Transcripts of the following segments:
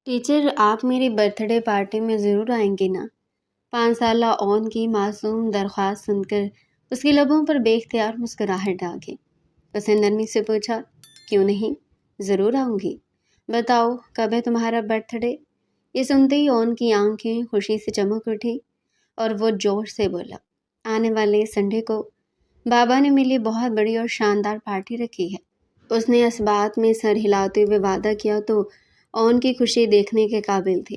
Teacher آپ میری birth day party میں ضرور آئیں گے نا؟ 5 سالہ اون کی معصوم درخواست سن کر اس کے لبوں پر بے اختیار مسکراہٹ آ گئی۔ اس نے نرمی سے پوچھا، کیوں نہیں؟ ضرور آؤں گی۔ بتاؤ کب ہے تمہارا برتھ ڈے؟ یہ سنتے ہی اون کی آنکھیں خوشی سے چمک اٹھی اور وہ جوش سے بولا، آنے والے سنڈے کو بابا نے میرے لیے بہت بڑی اور شاندار پارٹی رکھی ہے۔ اس نے اس بات میں سر ہلاتے ہوئے وعدہ کیا تو اون کی خوشی دیکھنے کے قابل تھی،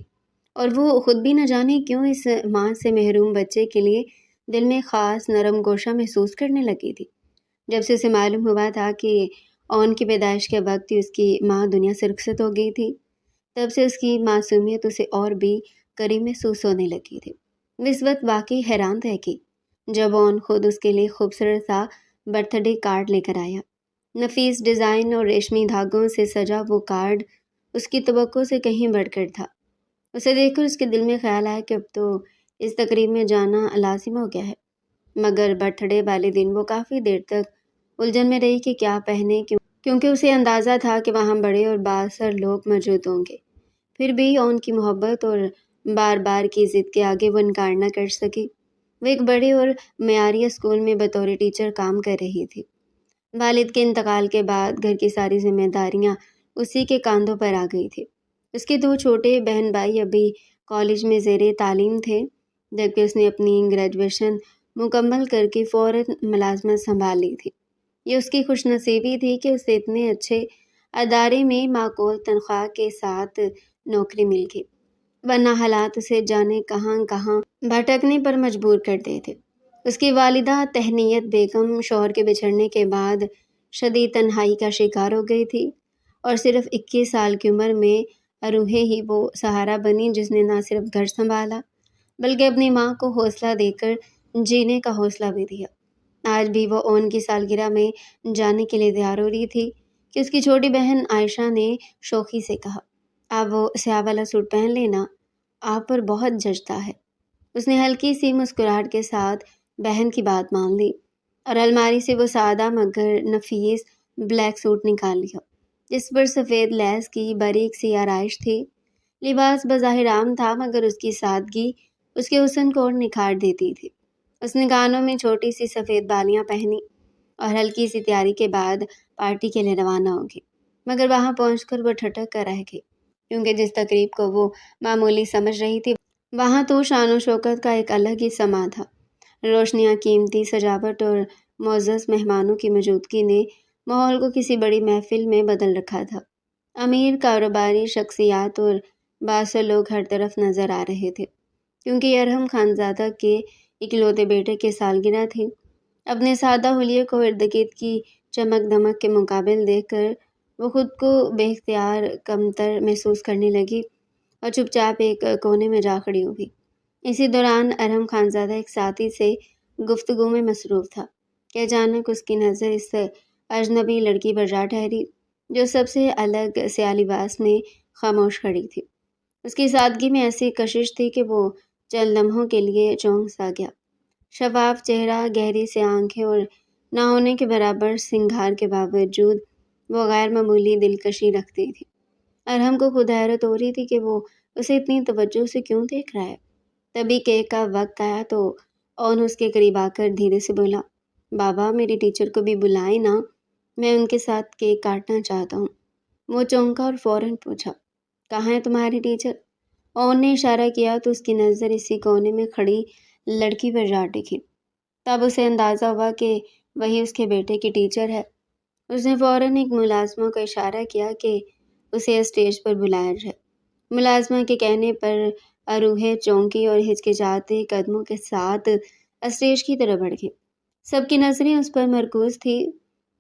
اور وہ خود بھی نہ جانے کیوں اس ماں سے محروم بچے کے لیے دل میں خاص نرم گوشہ محسوس کرنے لگی تھی۔ جب سے اسے معلوم ہوا تھا کہ اون کی پیدائش کے وقت ہی اس کی ماں دنیا سے رخصت ہو گئی تھی، تب سے اس کی معصومیت اسے اور بھی قریب محسوس ہونے لگی تھی۔ وہ اس وقت واقعی حیران رہ گئی جب اون خود اس کے لیے خوبصورت سا برتھ ڈے کارڈ لے کر آیا۔ نفیس ڈیزائن اور ریشمی دھاگوں سے سجا وہ کارڈ اس کی توقع سے کہیں بڑھ کر تھا۔ اسے دیکھ کر اس کے دل میں خیال آیا کہ اب تو اس تقریب میں جانا لازم ہو گیا ہے، مگر برتھ ڈے والے دن وہ کافی دیر تک الجھن میں رہی کہ کیا پہنے، کیونکہ اسے اندازہ تھا کہ وہاں بڑے اور بااثر لوگ موجود ہوں گے۔ پھر بھی اون کی محبت اور بار بار کی ضد کے آگے وہ انکار نہ کر سکی۔ وہ ایک بڑے اور معیاری اسکول میں بطور ٹیچر کام کر رہی تھی۔ والد کے انتقال کے بعد گھر کی ساری ذمہ داریاں اسی کے کاندھوں پر آ گئی تھی۔ اس کے 2 چھوٹے بہن بھائی ابھی کالج میں زیر تعلیم تھے، جبکہ اس نے اپنی گریجویشن مکمل کر کے فوراً ملازمت سنبھال لی تھی۔ یہ اس کی خوش نصیبی تھی کہ اسے اتنے اچھے ادارے میں معقول تنخواہ کے ساتھ نوکری مل گئی، ورنہ حالات اسے جانے کہاں کہاں بھٹکنے پر مجبور کر دیتے۔ اس کی والدہ تہنیت بیگم شوہر کے بچھڑنے کے بعد شدید تنہائی کا شکار ہو گئی تھی، اور صرف 21 سال کی عمر میں اروہے ہی وہ سہارا بنی جس نے نہ صرف گھر سنبھالا بلکہ اپنی ماں کو حوصلہ دے کر جینے کا حوصلہ بھی دیا۔ آج بھی وہ اون کی سالگرہ میں جانے کے لیے تیار ہو رہی تھی کہ اس کی چھوٹی بہن عائشہ نے شوخی سے کہا، آپ وہ سیاہ والا سوٹ پہن لینا، آپ پر بہت جچتا ہے۔ اس نے ہلکی سی مسکراہٹ کے ساتھ بہن کی بات مان لی اور الماری سے وہ سادہ مگر نفیس بلیک سوٹ نکال لیا جس پر سفید لیس کی باریک سی آرائش تھی۔ لباس بظاہر عام تھا مگر اس کی سادگی اس کے حسن کو اور نکھار دیتی تھی۔ اس نے کانوں میں چھوٹی سی سفید بالیاں پہنی اور ہلکی سی تیاری کے بعد پارٹی کے لیے روانہ ہو گئی، مگر وہاں پہنچ کر وہ ٹھٹک کر رہ گئی، کیونکہ جس تقریب کو وہ معمولی سمجھ رہی تھی وہاں تو شان و شوکت کا ایک الگ ہی سما تھا۔ روشنیاں، قیمتی سجاوٹ اور معزز مہمانوں کی موجودگی نے ماحول کو کسی بڑی محفل میں بدل رکھا تھا۔ امیر کاروباری شخصیات اور بااثر لوگ ہر طرف نظر آ رہے تھے، کیونکہ یہ ارحم خانزادہ کے اکلوتے بیٹے کی سالگرہ تھی۔ اپنے سادہ حلیے کو ارد گرد کی چمک دمک کے مقابل دیکھ کر وہ خود کو بے اختیار کمتر محسوس کرنے لگی اور چپ چاپ ایک کونے میں جا کھڑی ہوئی۔ اسی دوران ارحم خانزادہ ایک ساتھی سے گفتگو میں مصروف تھا کہ اچانک اس کی نظر اس اجنبی لڑکی پر جا ٹھہری جو سب سے الگ سیاہ لباس میں خاموش کھڑی تھی۔ اس کی سادگی میں ایسی کشش تھی کہ وہ چند لمحوں کے لیے چونک سا گیا۔ شفاف چہرہ، گہری سی آنکھیں اور نہ ہونے کے برابر سنگھار کے باوجود وہ غیر معمولی دلکشی رکھتی تھی۔ ارحم کو خود حیرت ہو رہی تھی کہ وہ اسے اتنی توجہ سے کیوں دیکھ رہا ہے۔ تبھی کیک کا وقت آیا تو اون اس کے قریب آ کر دھیرے سے بولا، بابا میری ٹیچر کو بھی بلائیں نا، میں ان کے ساتھ کیک کاٹنا چاہتا ہوں۔ وہ چونکا اور فوراً پوچھا، کہاں ہے تمہاری ٹیچر؟ اون نے اشارہ کیا تو اس کی نظر اسی کونے میں کھڑی لڑکی پر جا ٹکی۔ تب اسے اندازہ ہوا کہ وہی اس کے بیٹے کی ٹیچر ہے۔ اس نے فوراً ایک ملازمہ کو اشارہ کیا کہ اسے اسٹیج پر بلایا جائے۔ ملازمہ کے کہنے پر اروہے چونکی اور ہچکچاتے قدموں کے ساتھ اسٹیج کی طرف بڑھ گئی۔ سب کی نظریں اس پر مرکوز تھی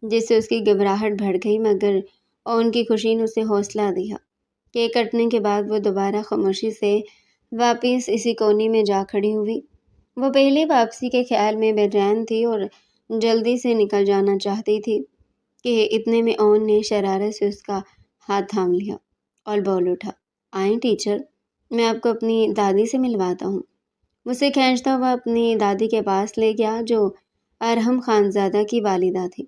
جس سے اس کی گھبراہٹ بڑھ گئی، مگر اون کی خوشی نے اسے حوصلہ دیا۔ کیک کٹنے کے بعد وہ دوبارہ خاموشی سے واپس اسی کونے میں جا کھڑی ہوئی۔ وہ پہلے واپسی کے خیال میں بے چین تھی اور جلدی سے نکل جانا چاہتی تھی کہ اتنے میں اون نے شرارت سے اس کا ہاتھ تھام لیا اور بول اٹھا، آئیں ٹیچر، میں آپ کو اپنی دادی سے ملواتا ہوں۔ اسے کھینچتا ہوا اپنی دادی کے پاس لے گیا جو ارحم خانزادہ کی والدہ تھی۔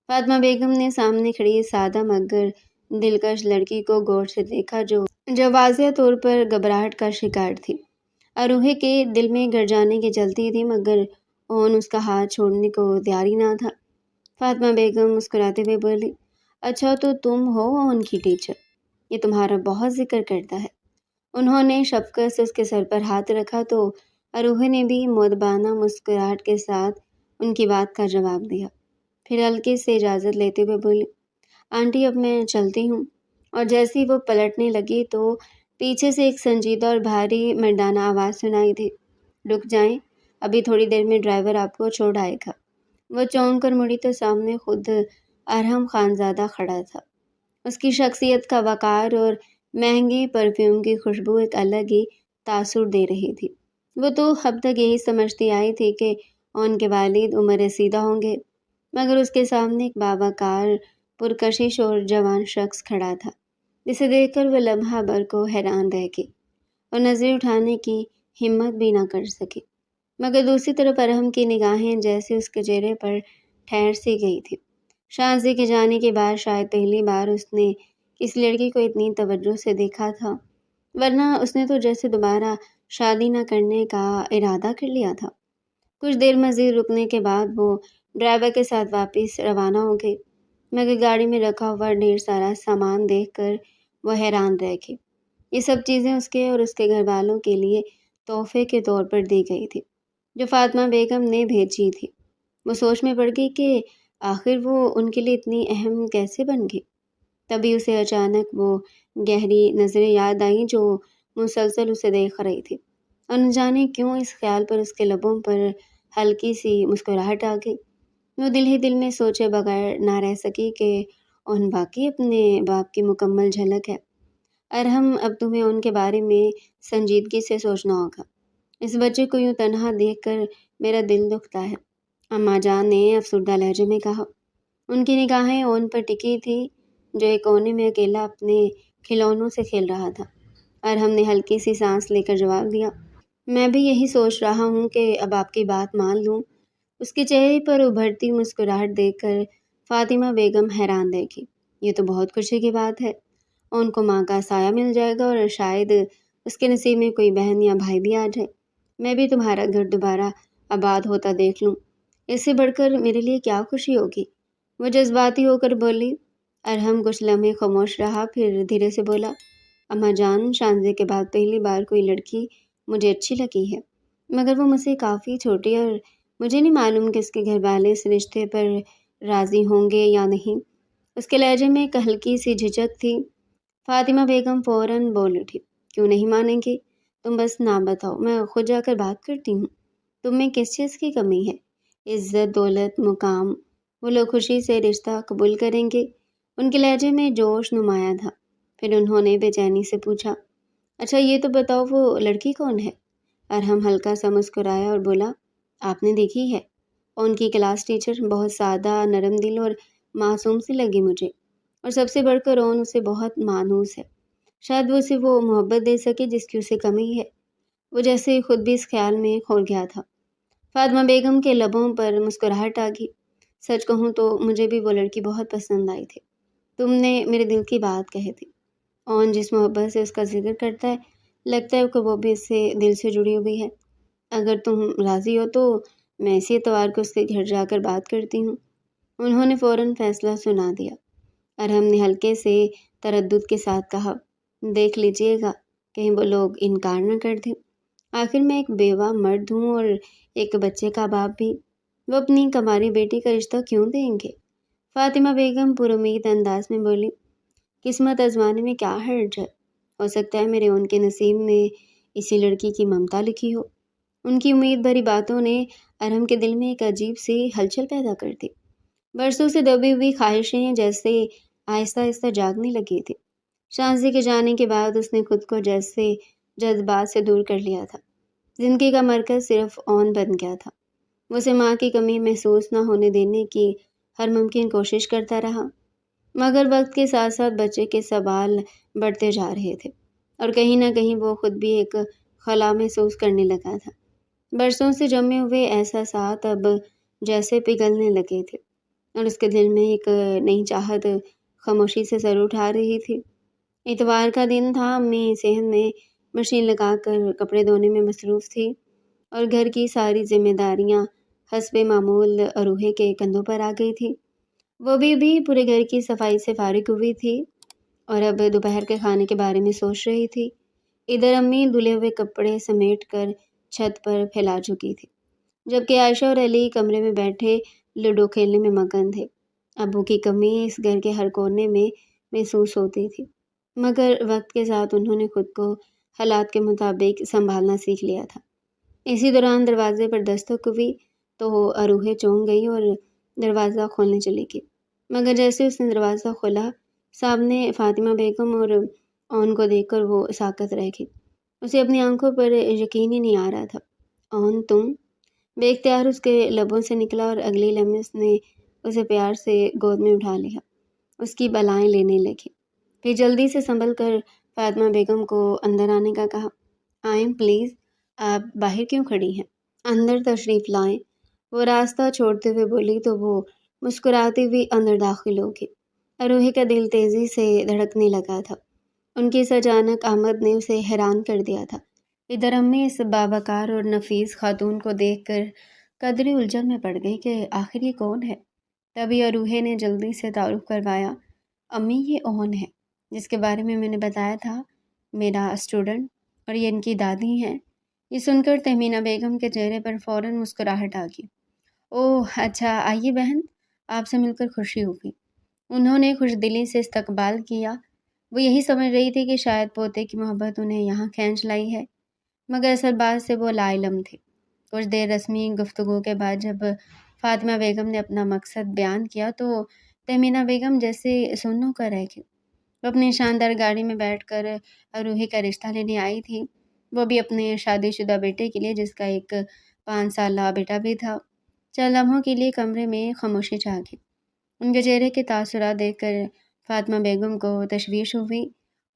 فاطمہ بیگم نے سامنے کھڑی سادہ مگر دلکش لڑکی کو غور سے دیکھا جو جو واضح طور پر گھبراہٹ کا شکار تھی۔ اروہے کے دل میں گر جانے کی جلتی تھی، مگر اون اس کا ہاتھ چھوڑنے کو تیار ہی نہ تھا۔ فاطمہ بیگم مسکراتے ہوئے بولی، اچھا تو تم ہو اون کی ٹیچر، یہ تمہارا بہت ذکر کرتا ہے۔ انہوں نے شفقت سے اس کے سر پر ہاتھ رکھا تو اروہے نے بھی مؤدبانہ مسکراہٹ کے ساتھ ان کی بات کا جواب دیا۔ پھر ہلکے سے اجازت لیتے ہوئے بولی، آنٹی اب میں چلتی ہوں۔ اور جیسے ہی وہ پلٹنے لگی تو پیچھے سے ایک سنجیدہ اور بھاری مردانہ آواز سنائی دی، رک جائیں، ابھی تھوڑی دیر میں ڈرائیور آپ کو چھوڑ آئے گا۔ وہ چونک کر مڑی تو سامنے خود ارحم خانزادہ کھڑا تھا۔ اس کی شخصیت کا وقار اور مہنگی پرفیوم کی خوشبو ایک الگ ہی تاثر دے رہی تھی۔ وہ تو اب تک یہی سمجھتی آئی تھی کہ ان کے والد عمر رسیدہ ہوں گے، مگر اس کے سامنے ایک باوقار، پرکشش اور جوان شخص کھڑا تھا، جسے دیکھ کر وہ لمحہ بھر کو حیران رہ گئی اور نظریں اٹھانے کی ہمت بھی نہ کر سکی۔ مگر دوسری طرف ارحم کی نگاہیں جیسے اس کے چہرے پر ٹھہر سی گئی تھی۔ شازدے کے جانے کے بعد شاید پہلی بار اس نے کسی لڑکی کو اتنی توجہ سے دیکھا تھا، ورنہ اس نے تو جیسے دوبارہ شادی نہ کرنے کا ارادہ کر لیا تھا۔ کچھ دیر مزید رکنے کے بعد وہ ڈرائیور کے ساتھ واپس روانہ ہو گئی، مگر گاڑی میں رکھا ہوا ڈھیر سارا سامان دیکھ کر وہ حیران رہ گئی۔ یہ سب چیزیں اس کے اور اس کے گھر والوں کے لیے تحفے کے طور پر دی گئی تھی، جو فاطمہ بیگم نے بھیجی تھی۔ وہ سوچ میں پڑ گئی کہ آخر وہ ان کے لیے اتنی اہم کیسے بن گئی۔ تبھی اسے اچانک وہ گہری نظریں یاد آئیں جو مسلسل اسے دیکھ رہی تھی، اور نہ جانے کیوں اس خیال پر اس کے لبوں پر ہلکی سی مسکراہٹ آ گئی۔ وہ دل ہی دل میں سوچے بغیر نہ رہ سکی کہ ان باقی اپنے باپ کی مکمل جھلک ہے۔ ارحم، اب تمہیں ان کے بارے میں سنجیدگی سے سوچنا ہوگا۔ اس بچے کو یوں تنہا دیکھ کر میرا دل دکھتا ہے، اماں جان نے افسردہ لہجے میں کہا۔ ان کی نگاہیں اون پر ٹکی تھی، جو ایک کونے میں اکیلا اپنے کھلونوں سے کھیل رہا تھا۔ ارحم نے ہلکی سی سانس لے کر جواب دیا، میں بھی یہی سوچ رہا ہوں کہ اب آپ کی بات مان لوں۔ اس کے چہرے پر ابھرتی مسکراہٹ دیکھ کر فاطمہ بیگم حیران رہ گئی۔ یہ تو بہت خوشی کی بات ہے، ان کو ماں کا سایہ مل جائے گا اور شاید اس کے نصیب میں کوئی بہن یا بھائی بھی آ جائے۔ میں بھی تمہارا گھر دوبارہ آباد ہوتا دیکھ لوں، اس سے بڑھ کر میرے لیے کیا خوشی ہوگی۔ وہ جذباتی ہو کر بولی۔ ارحم کچھ لمحے خاموش رہا، پھر دھیرے سے بولا، اماں جان، شانزے کے بعد پہلی بار کوئی لڑکی مجھے اچھی لگی ہے، مگر وہ مجھ سے کافی چھوٹی اور مجھے نہیں معلوم کہ اس کے گھر والے اس رشتے پر راضی ہوں گے یا نہیں۔ اس کے لہجے میں ایک ہلکی سی جھجک تھی۔ فاطمہ بیگم فوراً بول اٹھی، کیوں نہیں مانیں گی؟ تم بس نام بتاؤ، میں خود جا کر بات کرتی ہوں۔ تم میں کس چیز کی کمی ہے؟ عزت، دولت، مقام، وہ لوگ خوشی سے رشتہ قبول کریں گے۔ ان کے لہجے میں جوش نمایاں تھا۔ پھر انہوں نے بے چینی سے پوچھا، اچھا یہ تو بتاؤ وہ لڑکی کون ہے؟ ارحم ہلکا سا مسکرایا اور بولا، آپ نے دیکھی ہے، ان کی کلاس ٹیچر، بہت سادہ، نرم دل اور معصوم سی لگی مجھے، اور سب سے بڑھ کر اون اسے بہت مانوس ہے۔ شاید وہ اسے وہ محبت دے سکے جس کی اسے کمی ہے۔ وہ جیسے خود بھی اس خیال میں کھو گیا تھا۔ فاطمہ بیگم کے لبوں پر مسکراہٹ آ گئی۔ سچ کہوں تو مجھے بھی وہ لڑکی بہت پسند آئی تھی، تم نے میرے دل کی بات کہی تھی۔ اون جس محبت سے اس کا ذکر کرتا ہے، لگتا ہے کہ وہ بھی اس سے دل سے جڑی ہوئی ہے۔ اگر تم راضی ہو تو میں اسی اتوار کو اس کے گھر جا کر بات کرتی ہوں۔ انہوں نے فوراً فیصلہ سنا دیا۔ ارحم نے ہلکے سے تردد کے ساتھ کہا، دیکھ لیجئے گا، کہیں وہ لوگ انکار نہ کر دیں۔ آخر میں ایک بیوہ مرد ہوں اور ایک بچے کا باپ بھی، وہ اپنی کماری بیٹی کا رشتہ کیوں دیں گے؟ فاطمہ بیگم پر امید انداز میں بولی، قسمت آزمانے میں کیا حرج ہے، ہو سکتا ہے میرے ان کے نصیب میں اسی لڑکی کی ممتا لکھی ہو۔ ان کی امید بھری باتوں نے ارحم کے دل میں ایک عجیب سی ہلچل پیدا کر دی۔ برسوں سے دبی ہوئی خواہشیں جیسے آہستہ آہستہ جاگنے لگی تھی۔ شانزی کے جانے کے بعد اس نے خود کو جیسے جذبات سے دور کر لیا تھا۔ زندگی کا مرکز صرف اون بن گیا تھا۔ وہ اسے ماں کی کمی محسوس نہ ہونے دینے کی ہر ممکن کوشش کرتا رہا، مگر وقت کے ساتھ ساتھ بچے کے سوال بڑھتے جا رہے تھے، اور کہیں نہ کہیں وہ خود بھی ایک خلا محسوس کرنے لگا تھا۔ برسوں سے جمے ہوئے احساسات اب جیسے پگھلنے لگے تھے، اور اس کے دل میں ایک نئی چاہت خاموشی سے سر اٹھا رہی تھی۔ اتوار کا دن تھا۔ امی صحن میں مشین لگا کر کپڑے دھونے میں مصروف تھی اور گھر کی ساری ذمہ داریاں حسب معمول اروحے کے کندھوں پر آ گئی تھی۔ وہ بھی پورے گھر کی صفائی سے فارغ ہوئی تھی اور اب دوپہر کے کھانے کے بارے میں سوچ رہی تھی۔ ادھر امی دھلے ہوئے کپڑے سمیٹ کر چھت پر پھیلا چکی تھی، جبکہ عائشہ اور علی کمرے میں بیٹھے لوڈو کھیلنے میں مگن تھے۔ ابو کی کمی اس گھر کے ہر کونے میں محسوس ہوتی تھی، مگر وقت کے ساتھ انہوں نے خود کو حالات کے مطابق سنبھالنا سیکھ لیا تھا۔ اسی دوران دروازے پر دستک ہوئی تو اروحے چونک گئی اور دروازہ کھولنے چلی گئی، مگر جیسے اس نے دروازہ کھولا، سامنے فاطمہ بیگم اور اون کو دیکھ کر وہ ساکت رہ گئی۔ اسے اپنی آنکھوں پر یقین ہی نہیں آ رہا تھا۔ اون تم؟ بے اختیار اس کے لبوں سے نکلا اور اگلی لمحے اس نے اسے پیار سے گود میں اٹھا لیا، اس کی بلائیں لینے لگی۔ پھر جلدی سے سنبھل کر فاطمہ بیگم کو اندر آنے کا کہا۔ آئیں پلیز، آپ باہر کیوں کھڑی ہیں؟ اندر تشریف لائیں، وہ راستہ چھوڑتے ہوئے بولی تو وہ مسکراتی ہوئی اندر داخل ہو گئی۔ اروحے کا دل تیزی سے دھڑکنے لگا تھا۔ ان کی اس اچانک آمد نے اسے حیران کر دیا تھا۔ ادھر امی اس باوقار اور نفیس خاتون کو دیکھ کر قدرے الجھن میں پڑ گئی کہ آخر یہ کون ہے۔ تبھی اروحے نے جلدی سے تعارف کروایا۔ امی، یہ اون ہے جس کے بارے میں نے بتایا تھا، میرا اسٹوڈنٹ، اور یہ ان کی دادی ہیں۔ یہ سن کر تہمینہ بیگم کے چہرے پر فوراً مسکراہٹ آ گئی۔ اوہ اچھا، آئیے بہن، آپ سے مل کر خوشی ہوگی۔ انہوں نے خوش دلی سے استقبال کیا۔ وہ یہی سمجھ رہی تھی کہ شاید پوتے کی محبت انہیں یہاں کھینچ لائی ہے، مگر اصل بات سے وہ لا علم تھی۔ کچھ دیر رسمی گفتگو کے بعد جب فاطمہ بیگم نے اپنا مقصد بیان کیا تو تہمینہ بیگم جیسے سن ہو کر رہ گئی۔ وہ اپنی شاندار گاڑی میں بیٹھ کر اروحے کا رشتہ لینے آئی تھی، وہ بھی اپنے شادی شدہ بیٹے کے لیے، جس کا ایک 5 سالہ بیٹا بھی تھا۔ چند لمحوں کے لیے کمرے میں خاموشی چھا گئی۔ ان کے چہرے کے تاثرات دیکھ کر فاطمہ بیگم کو تشویش ہوئی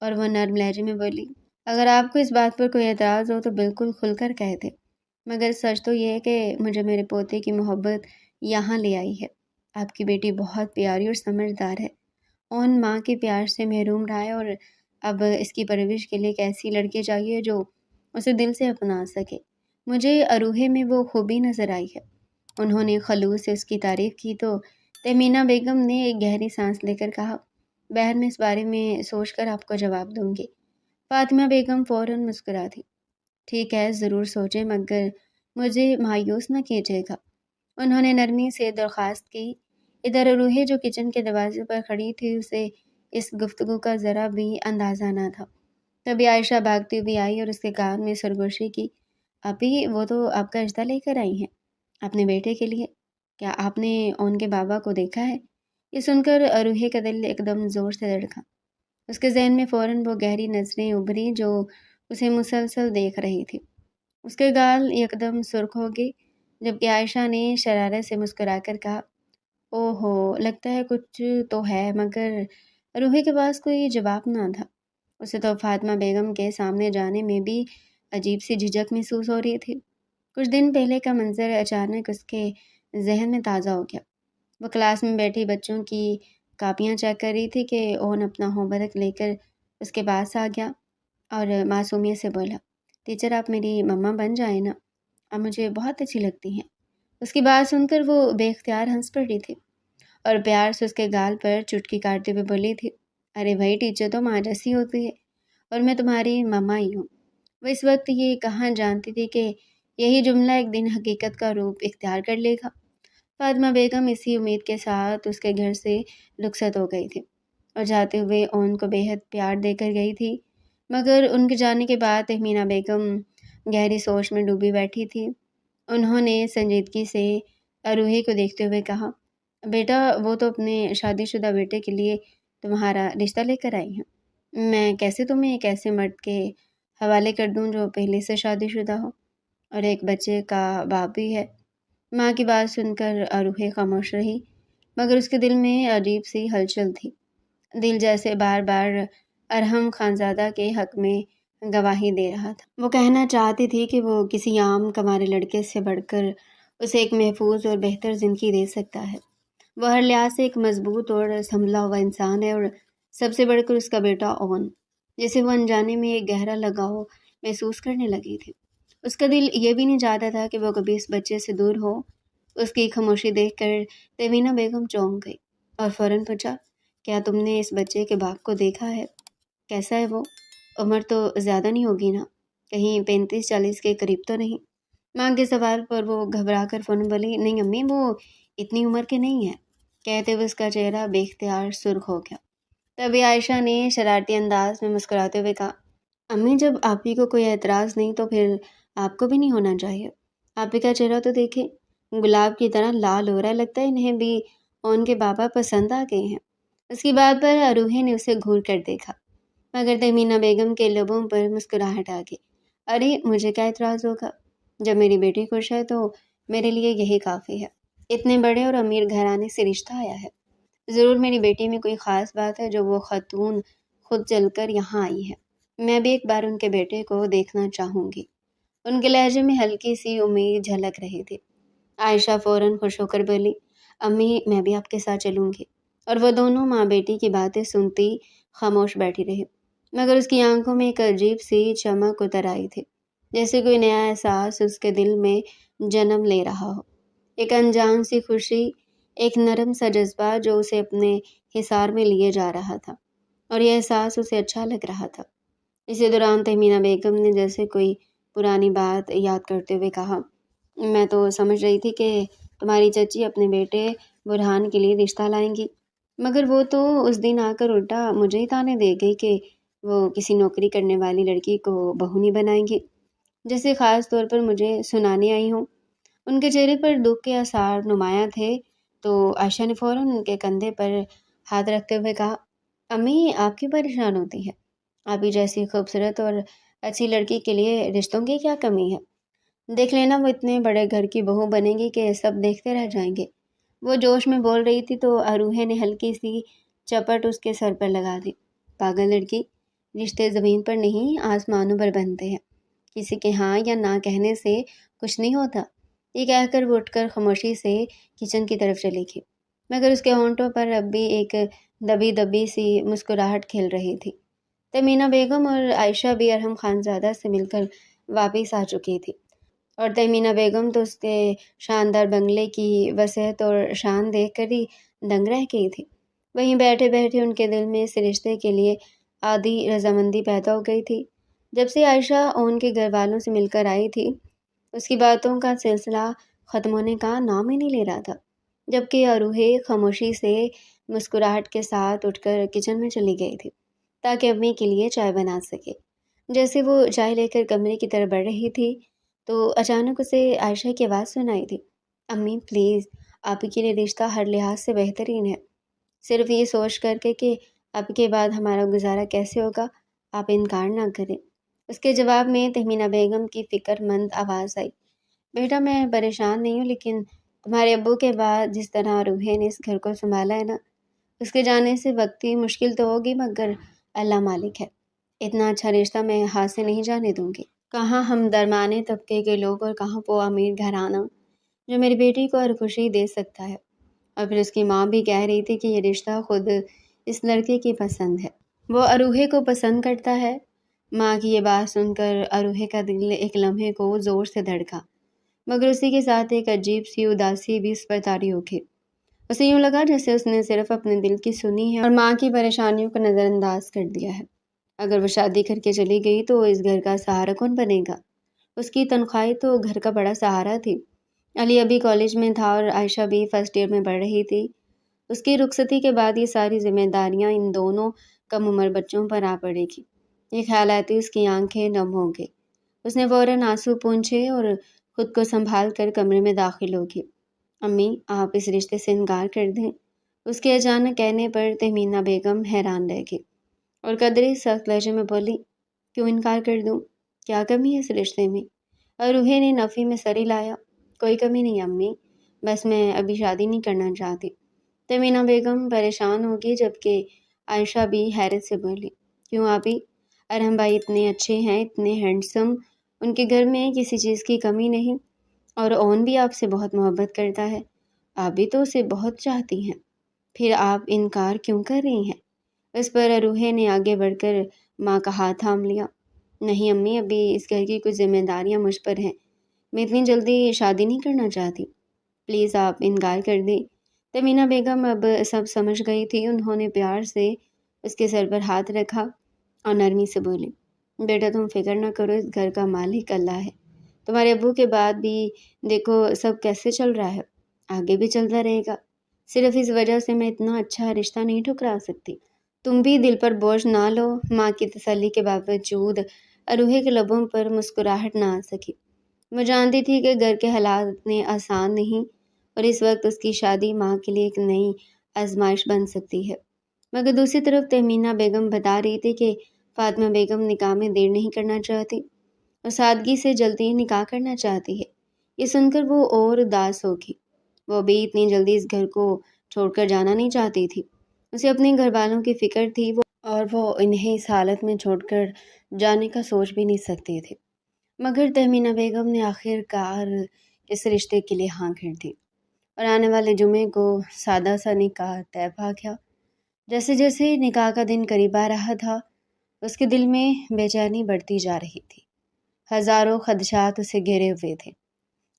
اور وہ نرم لہجے میں بولی، اگر آپ کو اس بات پر کوئی اعتراض ہو تو بالکل کھل کر کہہ دیں، مگر سچ تو یہ ہے کہ مجھے میرے پوتے کی محبت یہاں لے آئی ہے۔ آپ کی بیٹی بہت پیاری اور سمجھدار ہے۔ اون ماں کے پیار سے محروم رہا ہے اور اب اس کی پرورش کے لیے ایک ایسی لڑکی چاہیے جو اسے دل سے اپنا سکے۔ مجھے اروحے میں وہ خوبی نظر آئی ہے۔ انہوں نے خلوص سے اس کی تعریف کی تو تہمینہ بیگم نے ایک گہری سانس لے کر کہا، بہن میں اس بارے میں سوچ کر آپ کو جواب دوں گی۔ فاطمہ بیگم فوراً مسکرا دی۔ ٹھیک ہے، ضرور سوچیں، مگر مجھے مایوس نہ کیجیے گا، انہوں نے نرمی سے درخواست کی۔ ادھر اروحے جو کچن کے دروازے پر کھڑی تھی، اسے اس گفتگو کا ذرا بھی اندازہ نہ تھا۔ تبھی عائشہ بھاگتی ہوئی آئی اور اس کے کان میں سرگوشی کی۔ ابھی وہ تو آپ کا رشتہ لے کر آئی ہیں اپنے بیٹے کے لیے، کیا آپ نے ان کے بابا کو دیکھا ہے؟ یہ سن کر اروحے کا دل ایک دم زور سے دھڑکا۔ اس کے ذہن میں فوراً وہ گہری نظریں ابھری جو اسے مسلسل دیکھ رہی تھی۔ اس کے گال ایک دم سرخ ہو گئے، جبکہ عائشہ نے شرارت سے مسکرا کر کہا، اوہ ہو، لگتا ہے کچھ تو ہے، مگر اروحے کے پاس کوئی جواب نہ تھا۔ اسے تو فاطمہ بیگم کے سامنے جانے میں بھی عجیب سی جھجک محسوس ہو رہی تھی۔ کچھ دن پہلے کا منظر اچانک اس کے ذہن میں تازہ ہو گیا۔ وہ کلاس میں بیٹھی بچوں کی کاپیاں چیک کر رہی تھی کہ اون اپنا ہوم ورک لے کر اس کے پاس آ گیا اور معصومیت سے بولا، ٹیچر آپ میری مما بن جائیں نا، آپ مجھے بہت اچھی لگتی ہیں۔ اس کی بات سن کر وہ بے اختیار ہنس پڑی تھی اور پیار سے اس کے گال پر چٹکی کاٹتے ہوئے بولی تھی، ارے بھائی، ٹیچر تو ماں جیسی ہوتی ہے اور میں تمہاری مما ہی ہوں۔ وہ اس وقت یہ کہاں جانتی تھی کہ یہی جملہ ایک دن حقیقت کا روپ اختیار کر لے گا۔ فاطمہ بیگم اسی امید کے ساتھ اس کے گھر سے رخصت ہو گئی تھی اور جاتے ہوئے اون کو بے حد پیار دے کر گئی تھی، مگر ان کے جانے کے بعد تہمینہ بیگم گہری سوچ میں ڈوبی بیٹھی تھی۔ انہوں نے سنجیدگی سے اروحے کو دیکھتے ہوئے کہا، بیٹا، وہ تو اپنے شادی شدہ بیٹے کے لیے تمہارا رشتہ لے کر آئی ہیں، میں کیسے تمہیں ایک ایسے مرد کے حوالے کر دوں جو پہلے سے شادی شدہ ہو اور ایک بچے کا باپ بھی ہے۔ ماں کی بات سن کر اروحے خاموش رہی، مگر اس کے دل میں عجیب سی ہلچل تھی۔ دل جیسے بار بار ارحم خانزادہ کے حق میں گواہی دے رہا تھا۔ وہ کہنا چاہتی تھی کہ وہ کسی عام کنوارے لڑکے سے بڑھ کر اسے ایک محفوظ اور بہتر زندگی دے سکتا ہے۔ وہ ہر لحاظ سے ایک مضبوط اور سنبھلا ہوا انسان ہے اور سب سے بڑھ کر اس کا بیٹا اون، جسے وہ انجانے میں ایک گہرا لگاؤ محسوس کرنے لگی تھی۔ اس کا دل یہ بھی نہیں چاہتا تھا کہ وہ کبھی اس بچے سے دور ہو۔ اس کی خاموشی دیکھ کر تہمینہ بیگم چونک گئی اور فوراً پوچھا، کیا تم نے اس بچے کے باپ کو دیکھا ہے؟ کیسا ہے وہ؟ عمر تو زیادہ نہیں ہوگی نا، کہیں 35-40 کے قریب تو نہیں؟ ماں کے سوال پر وہ گھبرا کر فوراً بولی، نہیں امی، وہ اتنی عمر کے نہیں ہیں۔ کہتے ہوئے اس کا چہرہ بے اختیار سرخ ہو گیا۔ تبھی عائشہ نے شرارتی انداز میں مسکراتے ہوئے کہا، امی جب آپ ہی کو کوئی اعتراض نہیں تو پھر آپ کو بھی نہیں ہونا چاہیے۔ آپ ہی کا چہرہ تو دیکھیں، گلاب کی طرح لال ہو رہا ہے، لگتا ہے انہیں بھی ان کے بابا پسند آ گئے ہیں۔ اس کی بات پر اروحے نے اسے گھور کر دیکھا، مگر تہمینہ بیگم کے لبوں پر مسکراہٹ آ گئی۔ ارے مجھے کیا اعتراض ہوگا؟ جب میری بیٹی خوش ہے تو میرے لیے یہی کافی ہے۔ اتنے بڑے اور امیر گھرانے سے رشتہ آیا ہے، ضرور میری بیٹی میں کوئی خاص بات ہے جو وہ خاتون خود چل کر یہاں آئی ہے۔ میں بھی ایک بار ان کے بیٹے کو دیکھنا چاہوں گی۔ ان کے لہجے میں ہلکی سی امید جھلک رہی تھی۔ عائشہ فوراً خوش ہو کر بولی، امی میں بھی آپ کے ساتھ چلوں گی۔ اور وہ دونوں ماں بیٹی کی باتیں سنتی خاموش بیٹھی رہی، مگر اس کی آنکھوں میں ایک عجیب سی چمک اتر آئی تھی، جیسے کوئی نیا احساس اس کے دل میں جنم لے رہا ہو، ایک انجان سی خوشی، ایک نرم سا جذبہ جو اسے اپنے حصار میں لیے جا رہا تھا، اور یہ احساس اسے اچھا لگ رہا تھا۔ اسی دوران تہمینہ بیگم نے جیسے کوئی پرانی بات یاد کرتے ہوئے کہا، میں تو سمجھ رہی تھی کہ تمہاری چچی اپنے بیٹے برہان کے لیے رشتہ لائیں گی، مگر وہ تو اس دن آ کر الٹا مجھے ہی تانے دے گئی کہ وہ کسی نوکری کرنے والی لڑکی کو بہو نہیں بنائیں گی، جیسے خاص طور پر مجھے سنانے آئی ہوں۔ ان کے چہرے پر دکھ کے آثار نمایاں تھے، تو عائشہ نے فوراً ان کے کندھے پر ہاتھ رکھتے ہوئے کہا، امی آپ کیوں پریشان ہوتی ہے؟ آپ ہی جیسی خوبصورت اور اچھی لڑکی کے لیے رشتوں کی کیا کمی ہے؟ دیکھ لینا وہ اتنے بڑے گھر کی بہو بنے گی کہ سب دیکھتے رہ جائیں گے۔ وہ جوش میں بول رہی تھی تو اروحے نے ہلکی سی چپٹ اس کے سر پر لگا دی، پاگل لڑکی، رشتے زمین پر نہیں آسمانوں پر بنتے ہیں، کسی کے ہاں یا نہ کہنے سے کچھ نہیں ہوتا۔ یہ کہہ کر وہ اٹھ کر خاموشی سے کچن کی طرف چلی گئی، مگر اس کے ہونٹوں پر اب بھی ایک دبی دبی سی مسکراہٹ کھل رہی تھی۔ تہمینہ بیگم اور عائشہ بھی ارحم خانزادہ سے مل کر واپس آ چکی تھی، اور تہمینہ بیگم تو اس کے شاندار بنگلے کی وسعت اور شان دیکھ کر ہی دنگ رہ گئی تھی۔ وہیں بیٹھے بیٹھے ان کے دل میں اس رشتے کے لیے آدھی رضامندی پیدا ہو گئی تھی۔ جب سے عائشہ ان کے گھر والوں سے مل کر آئی تھی، اس کی باتوں کا سلسلہ ختم ہونے کا نام ہی نہیں لے رہا تھا، جبکہ اروحے خاموشی سے مسکراہٹ کے ساتھ اٹھ کر کچن میں چلی گئی تھی تاکہ امی کے لیے چائے بنا سکے۔ جیسے وہ چائے لے کر کمرے کی طرف بڑھ رہی تھی تو اچانک اسے عائشہ کی آواز سنائی تھی، امی پلیز، آپ کے لیے رشتہ ہر لحاظ سے بہترین ہے، صرف یہ سوچ کر کے کہ اب کے بعد ہمارا گزارا کیسے ہوگا آپ انکار نہ کریں۔ اس کے جواب میں تہمینہ بیگم کی فکر مند آواز آئی، بیٹا میں پریشان نہیں ہوں، لیکن تمہارے ابو کے بعد جس طرح اروحے نے اس گھر کو سنبھالا ہے نا، اس کے جانے سے وقتی مشکل تو ہوگی، مگر اللہ مالک ہے، اتنا اچھا رشتہ میں ہاتھ سے نہیں جانے دوں گی۔ کہاں ہم درمیانے طبقے کے لوگ اور کہاں وہ امیر گھرانہ جو میری بیٹی کو ہر خوشی دے سکتا ہے۔ اور پھر اس کی ماں بھی کہہ رہی تھی کہ یہ رشتہ خود اس لڑکے کی پسند ہے، وہ اروحے کو پسند کرتا ہے۔ ماں کی یہ بات سن کر اروحے کا دل ایک لمحے کو زور سے دھڑکا، مگر اسی کے ساتھ ایک عجیب سی اداسی بھی اس پر طاری ہو گئی۔ اسے یوں لگا جیسے اس نے صرف اپنے دل کی سنی ہے اور ماں کی پریشانیوں کو نظر انداز کر دیا ہے۔ اگر وہ شادی کر کے چلی گئی تو اس گھر کا سہارا کون بنے گا؟ اس کی تنخواہ تو گھر کا بڑا سہارا تھی۔ علی ابھی کالج میں تھا اور عائشہ بھی فرسٹ ایئر میں پڑھ رہی تھی۔ اس کی رخصتی کے بعد یہ ساری ذمہ داریاں ان دونوں کم عمر بچوں پر آ پڑے گی۔ یہ خیالات ہی اس کی آنکھیں نم ہو گئی۔ اس نے فوراً آنسو پونچھے اور خود کو سنبھال کر کمرے میں داخل ہو گئی۔ امی آپ اس رشتے سے انکار کر دیں، اس کے اچانک کہنے پر تہمینہ بیگم حیران رہ گئی اور قدرے سخت لہجے میں بولی، کیوں انکار کر دوں؟ کیا کمی ہے اس رشتے میں؟ اروحے نے نفی میں سر ہلایا، کوئی کمی نہیں امی، بس میں ابھی شادی نہیں کرنا چاہتی۔ تہمینہ بیگم پریشان ہوگی، جبکہ عائشہ بھی حیرت سے بولی، کیوں آپی؟ ارحم بھائی اتنے اچھے ہیں، اتنے ہینڈسم، ان کے گھر میں کسی چیز کی کمی نہیں، اور اون بھی آپ سے بہت محبت کرتا ہے، آپ بھی تو اسے بہت چاہتی ہیں، پھر آپ انکار کیوں کر رہی ہیں؟ اس پر روحے نے آگے بڑھ کر ماں کا ہاتھ تھام لیا۔ نہیں امی، ابھی اس گھر کی کچھ ذمہ داریاں مجھ پر ہیں، میں اتنی جلدی شادی نہیں کرنا چاہتی، پلیز آپ انکار کر دیں۔ تمینہ بیگم اب سب سمجھ گئی تھی۔ انہوں نے پیار سے اس کے سر پر ہاتھ رکھا اور نرمی سے بولی، بیٹا تم فکر نہ کرو، اس گھر کا مالک اللہ ہے، تمہارے ابو کے بعد بھی دیکھو سب کیسے چل رہا ہے، آگے بھی چلتا رہے گا، صرف اس وجہ سے میں اتنا اچھا رشتہ نہیں ٹھکرا سکتی۔ تم بھی دل پر بوجھ نہ لو۔ ماں کی تسلی کے باوجود اروحے کے لبوں پر مسکراہٹ نہ آ سکی۔ وہ جانتی تھی کہ گھر کے حالات اتنے آسان نہیں اور اس وقت اس کی شادی ماں کے لیے ایک نئی آزمائش بن سکتی ہے۔ مگر دوسری طرف تہمینہ بیگم بتا رہی تھی کہ فاطمہ بیگم نکاح میں دیر نہیں کرنا چاہتی اور سادگی سے جلدی نکاح کرنا چاہتی ہے۔ یہ سن کر وہ اور اداس ہوگی۔ وہ بھی اتنی جلدی اس گھر کو چھوڑ کر جانا نہیں چاہتی تھی۔ اسے اپنے گھر والوں کی فکر تھی اور وہ انہیں اس حالت میں چھوڑ کر جانے کا سوچ بھی نہیں سکتی تھی۔ مگر تہمینہ بیگم نے آخر کار اس رشتے کے لیے ہاں کر دی اور آنے والے جمعے کو سادہ سا نکاح طے پا گیا۔ جیسے جیسے نکاح کا دن قریب آ رہا تھا، اس کے دل میں بے چینی بڑھتی جا رہی تھی۔ ہزاروں خدشات اسے گھیرے ہوئے تھے۔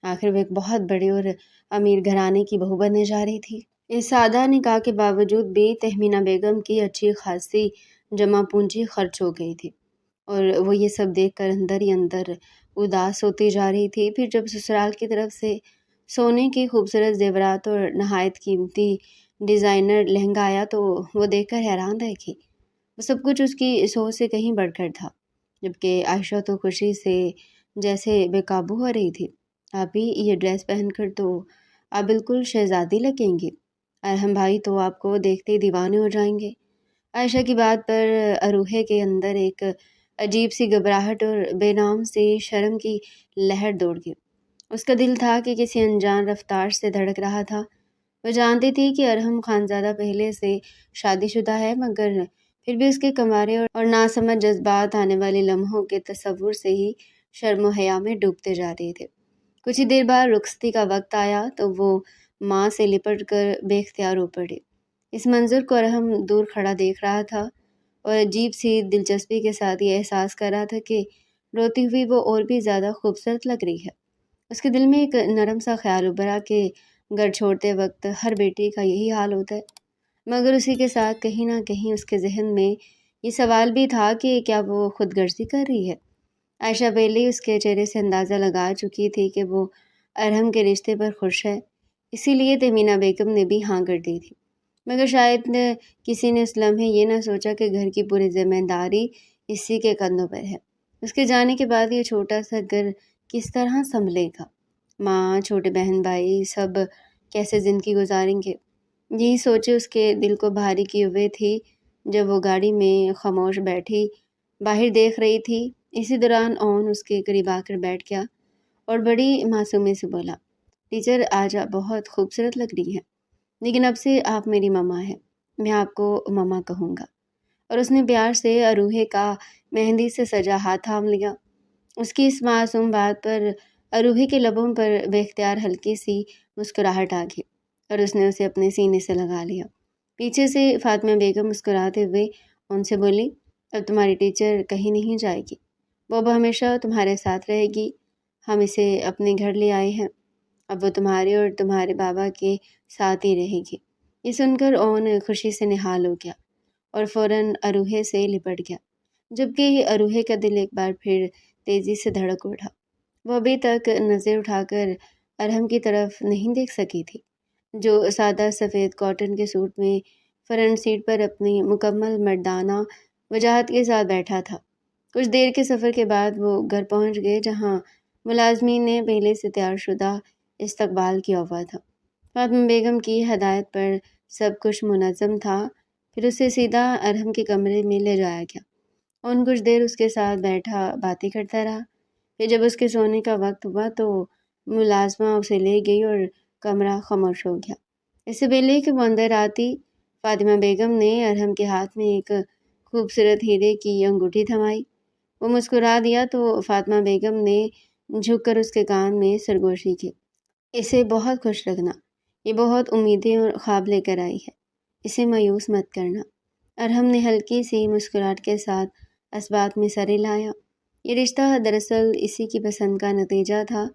آخر وہ ایک بہت بڑے اور امیر گھرانے کی بہو بننے جا رہی تھی۔ اس سادہ نکاح کے باوجود بھی تہمینہ بیگم کی اچھی خاصی جمع پونجی خرچ ہو گئی تھی اور وہ یہ سب دیکھ کر اندر ہی اندر اداس ہوتی جا رہی تھی۔ پھر جب سسرال کی طرف سے سونے کے خوبصورت زیورات اور نہایت قیمتی ڈیزائنر لہنگا آیا تو وہ دیکھ کر حیران رہ گئی۔ وہ سب کچھ اس کی سوچ سے کہیں بڑھ کر تھا، جبکہ عائشہ تو خوشی سے جیسے بے قابو ہو رہی تھی۔ آپ ہی یہ ڈریس پہن کر تو آپ بالکل شہزادی لگیں گی، ارحم بھائی تو آپ کو دیکھتے ہی دیوانے ہو جائیں گے۔ عائشہ کی بات پر اروحے کے اندر ایک عجیب سی گھبراہٹ اور بے نام سی شرم کی لہر دوڑ گئی۔ اس کا دل تھا کہ کسی انجان رفتار سے دھڑک رہا تھا۔ وہ جانتی تھی کہ ارحم خانزادہ پہلے سے شادی شدہ ہے، مگر پھر بھی اس کے کنوارے اور ناسمجھ جذبات آنے والے لمحوں کے تصور سے ہی شرم و حیا میں ڈوبتے جا رہے تھے۔ کچھ ہی دیر بعد رخصتی کا وقت آیا تو وہ ماں سے لپٹ کر بے اختیار ہو پڑی۔ اس منظر کو ارحم دور کھڑا دیکھ رہا تھا اور عجیب سی دلچسپی کے ساتھ یہ احساس کر رہا تھا کہ روتی ہوئی وہ اور بھی زیادہ خوبصورت لگ رہی ہے۔ اس کے دل میں ایک نرم سا خیال ابھرا کہ گھر چھوڑتے وقت ہر بیٹی کا یہی حال ہوتا ہے، مگر اسی کے ساتھ کہیں نہ کہیں اس کے ذہن میں یہ سوال بھی تھا کہ کیا وہ خود غرضی کر رہی ہے۔ عائشہ پہلے ہی اس کے چہرے سے اندازہ لگا چکی تھی کہ وہ ارحم کے رشتے پر خوش ہے، اسی لیے تہمینہ بیگم نے بھی ہاں کر دی تھی۔ مگر شاید کسی نے اس لمحے یہ نہ سوچا کہ گھر کی پوری ذمہ داری اسی کے کندھوں پر ہے۔ اس کے جانے کے بعد یہ چھوٹا سا گھر کس طرح سنبھلے گا؟ ماں، چھوٹے بہن بھائی سب کیسے زندگی گزاریں گے؟ یہی سوچے اس کے دل کو بھاری کیے ہوئے تھی جب وہ گاڑی میں خاموش بیٹھی باہر دیکھ رہی تھی۔ اسی دوران اون اس کے قریب آ کر بیٹھ گیا اور بڑی معصومی سے بولا، ٹیچر آج آپ بہت خوبصورت لگ رہی ہیں، لیکن اب سے آپ میری ماما ہیں، میں آپ کو ماما کہوں گا۔ اور اس نے پیار سے اروحے کا مہندی سے سجا ہاتھ تھام لیا۔ اس کی اس معصوم بات پر اروحے کے لبوں پر بے اختیار ہلکی سی مسکراہٹ آ گئی اور اس نے اسے اپنے سینے سے لگا لیا۔ پیچھے سے فاطمہ بیگم مسکراتے ہوئے ان سے بولی، اب تمہاری ٹیچر کہیں نہیں جائے گی، وہ اب ہمیشہ تمہارے ساتھ رہے گی، ہم اسے اپنے گھر لے آئے ہیں، اب وہ تمہارے اور تمہارے بابا کے ساتھ ہی رہے گی۔ یہ سن کر اون خوشی سے نہال ہو گیا اور فوراً اروحے سے لپٹ گیا، جبکہ اروحے کا دل ایک بار پھر تیزی سے دھڑک اٹھا۔ وہ ابھی تک نظر اٹھا کر ارحم کی طرف نہیں دیکھ سکی تھی، جو سادہ سفید کاٹن کے سوٹ میں فرنٹ سیٹ پر اپنی مکمل مردانہ وجاہت کے ساتھ بیٹھا تھا۔ کچھ دیر کے سفر کے بعد وہ گھر پہنچ گئے، جہاں ملازمین نے پہلے سے تیار شدہ استقبال کیا ہوا تھا۔ فاطمہ بیگم کی ہدایت پر سب کچھ منظم تھا۔ پھر اسے سیدھا ارحم کے کمرے میں لے جایا گیا۔ ان کچھ دیر اس کے ساتھ بیٹھا باتیں کرتا رہا۔ پھر جب اس کے سونے کا وقت ہوا تو ملازمہ اسے لے گئی اور کمرہ خاموش ہو گیا۔ اس سے پہلے کہ وہ اندر آتی، فاطمہ بیگم نے ارحم کے ہاتھ میں ایک خوبصورت ہیرے کی انگوٹھی تھمائی۔ وہ مسکرا دیا تو فاطمہ بیگم نے جھک کر اس کے کان میں سرگوشی کی، اسے بہت خوش رکھنا، یہ بہت امیدیں اور خواب لے کر آئی ہے، اسے مایوس مت کرنا۔ ارحم نے ہلکی سی مسکراہٹ کے ساتھ اسبات میں سر ہلایا۔ یہ رشتہ دراصل اسی کی پسند کا نتیجہ تھا،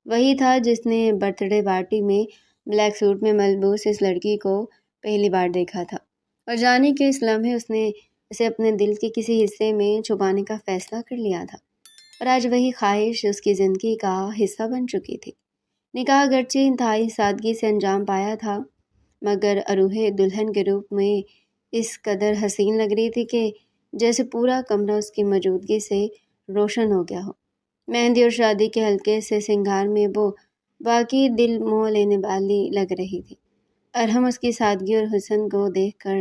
وہی تھا جس نے برتھ ڈے پارٹی میں بلیک سوٹ میں ملبوس اس لڑکی کو پہلی بار دیکھا تھا، اور جانے کے اس لمحے اس نے اسے اپنے دل کے کسی حصے میں چھپانے کا فیصلہ کر لیا تھا، اور آج وہی خواہش اس کی زندگی کا حصہ بن چکی تھی۔ نکاح اگرچہ انتہائی سادگی سے انجام پایا تھا، مگر اروہے دلہن کے روپ میں اس قدر حسین لگ رہی تھی کہ جیسے پورا کمرہ اس کی موجودگی سے روشن ہو گیا ہو۔ مہندی اور شادی کے ہلکے سے سنگار میں وہ واقعی دل موہ لینے والی لگ رہی تھی۔ ارحم اس کی سادگی اور حسن کو دیکھ کر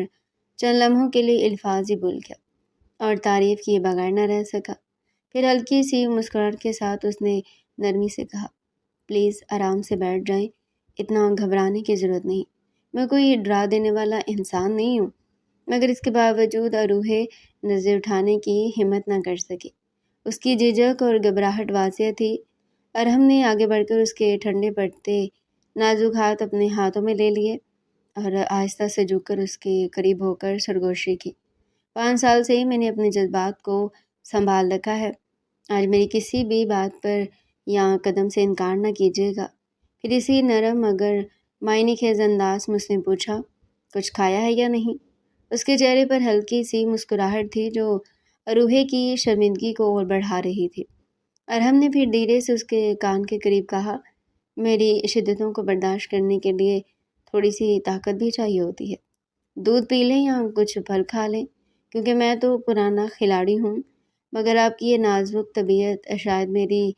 چند لمحوں کے لیے الفاظ ہی بھول گیا اور تعریف کیے بغیر نہ رہ سکا۔ پھر ہلکی سی مسکراہٹ کے ساتھ اس نے نرمی سے کہا، پلیز آرام سے بیٹھ جائیں، اتنا گھبرانے کی ضرورت نہیں، میں کوئی ڈرا دینے والا انسان نہیں ہوں۔ مگر اس کے باوجود اروہے نظر اٹھانے کی ہمت نہ کر سکی۔ اس کی جھجک اور گھبراہٹ واضح تھی۔ ارحم نے آگے بڑھ کر اس کے ٹھنڈے پڑتے نازک ہاتھ اپنے ہاتھوں میں لے لیے اور آہستہ سے جھک کر اس کے قریب ہو کر سرگوشی کی۔ 5 سال سے ہی میں نے اپنے جذبات کو سنبھال رکھا ہے، آج میری کسی بھی بات پر یا قدم سے انکار نہ کیجیے گا۔ پھر اسی نرم مگر معنی خیز انداز میں اس نے پوچھا، کچھ کھایا ہے یا نہیں؟ اس کے چہرے پر ہلکی سی مسکراہٹ تھی جو اروہے کی شرمندگی کو اور بڑھا رہی تھی۔ ارحم نے پھر دھیرے سے اس کے کان کے قریب کہا، میری شدتوں کو برداشت کرنے کے لیے تھوڑی سی طاقت بھی چاہیے ہوتی ہے، دودھ پی لیں یا کچھ پھل کھا لیں، کیونکہ میں تو پرانا کھلاڑی ہوں، مگر آپ کی یہ نازک طبیعت شاید میری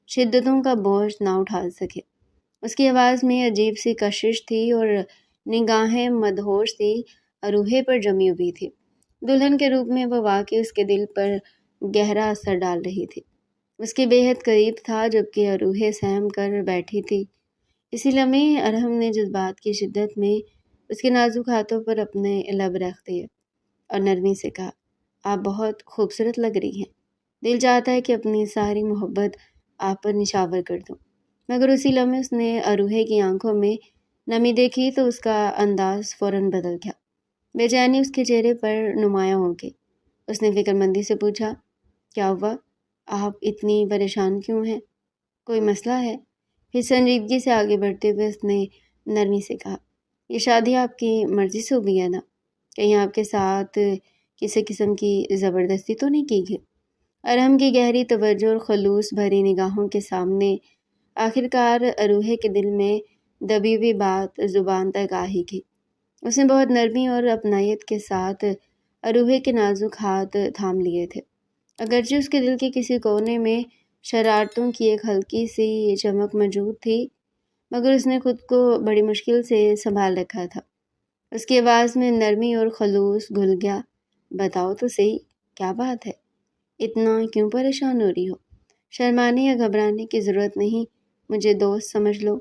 شدتوں کا بوجھ نہ اٹھا سکے۔ اس کی آواز میں عجیب سی کشش تھی اور نگاہیں مدہوش سی اروہے پر جمی ہوئی تھی۔ دلہن کے روپ میں وہ واقعی اس کے دل پر گہرا اثر ڈال رہی تھی۔ اس کے بے حد قریب تھا جبکہ اروہے سہم کر بیٹھی تھی۔ اسی لمحے ارحم نے جذبات کی شدت میں اس کے نازک ہاتھوں پر اپنے لب رکھ دیے اور نرمی سے کہا، آپ بہت خوبصورت لگ رہی ہیں، دل چاہتا ہے کہ اپنی ساری محبت آپ پر نچھاور کر دوں۔ مگر اسی لمحے اس نے اروہے کی آنکھوں میں نمی دیکھی تو اس کا انداز فوراً بدل گیا۔ بے چینی اس کے چہرے پر نمایاں ہو گئی۔ اس نے فکر مندی سے پوچھا، کیا ہوا؟ آپ اتنی پریشان کیوں ہیں؟ کوئی مسئلہ ہے؟ پھر سنجیدگی سے آگے بڑھتے ہوئے اس نے نرمی سے کہا، یہ شادی آپ کی مرضی سے ہوئی ہے نا؟ کہیں آپ کے ساتھ کسی قسم کی زبردستی تو نہیں کی گئی؟ ارحم کی گہری توجہ اور خلوص بھری نگاہوں کے سامنے آخرکار اروہے کے دل میں دبی ہوئی بات زبان تک آ ہی گئی۔ اس نے بہت نرمی اور اپنائیت کے ساتھ اروہے کے نازک ہاتھ تھام لیے تھے۔ اگرچہ اس کے دل کے کسی کونے میں شرارتوں کی ایک ہلکی سی چمک موجود تھی، مگر اس نے خود کو بڑی مشکل سے سنبھال رکھا تھا۔ اس کی آواز میں نرمی اور خلوص گھل گیا، بتاؤ تو صحیح، کیا بات ہے؟ اتنا کیوں پریشان ہو رہی ہو؟ شرمانے یا گھبرانے کی ضرورت نہیں، مجھے دوست سمجھ لو۔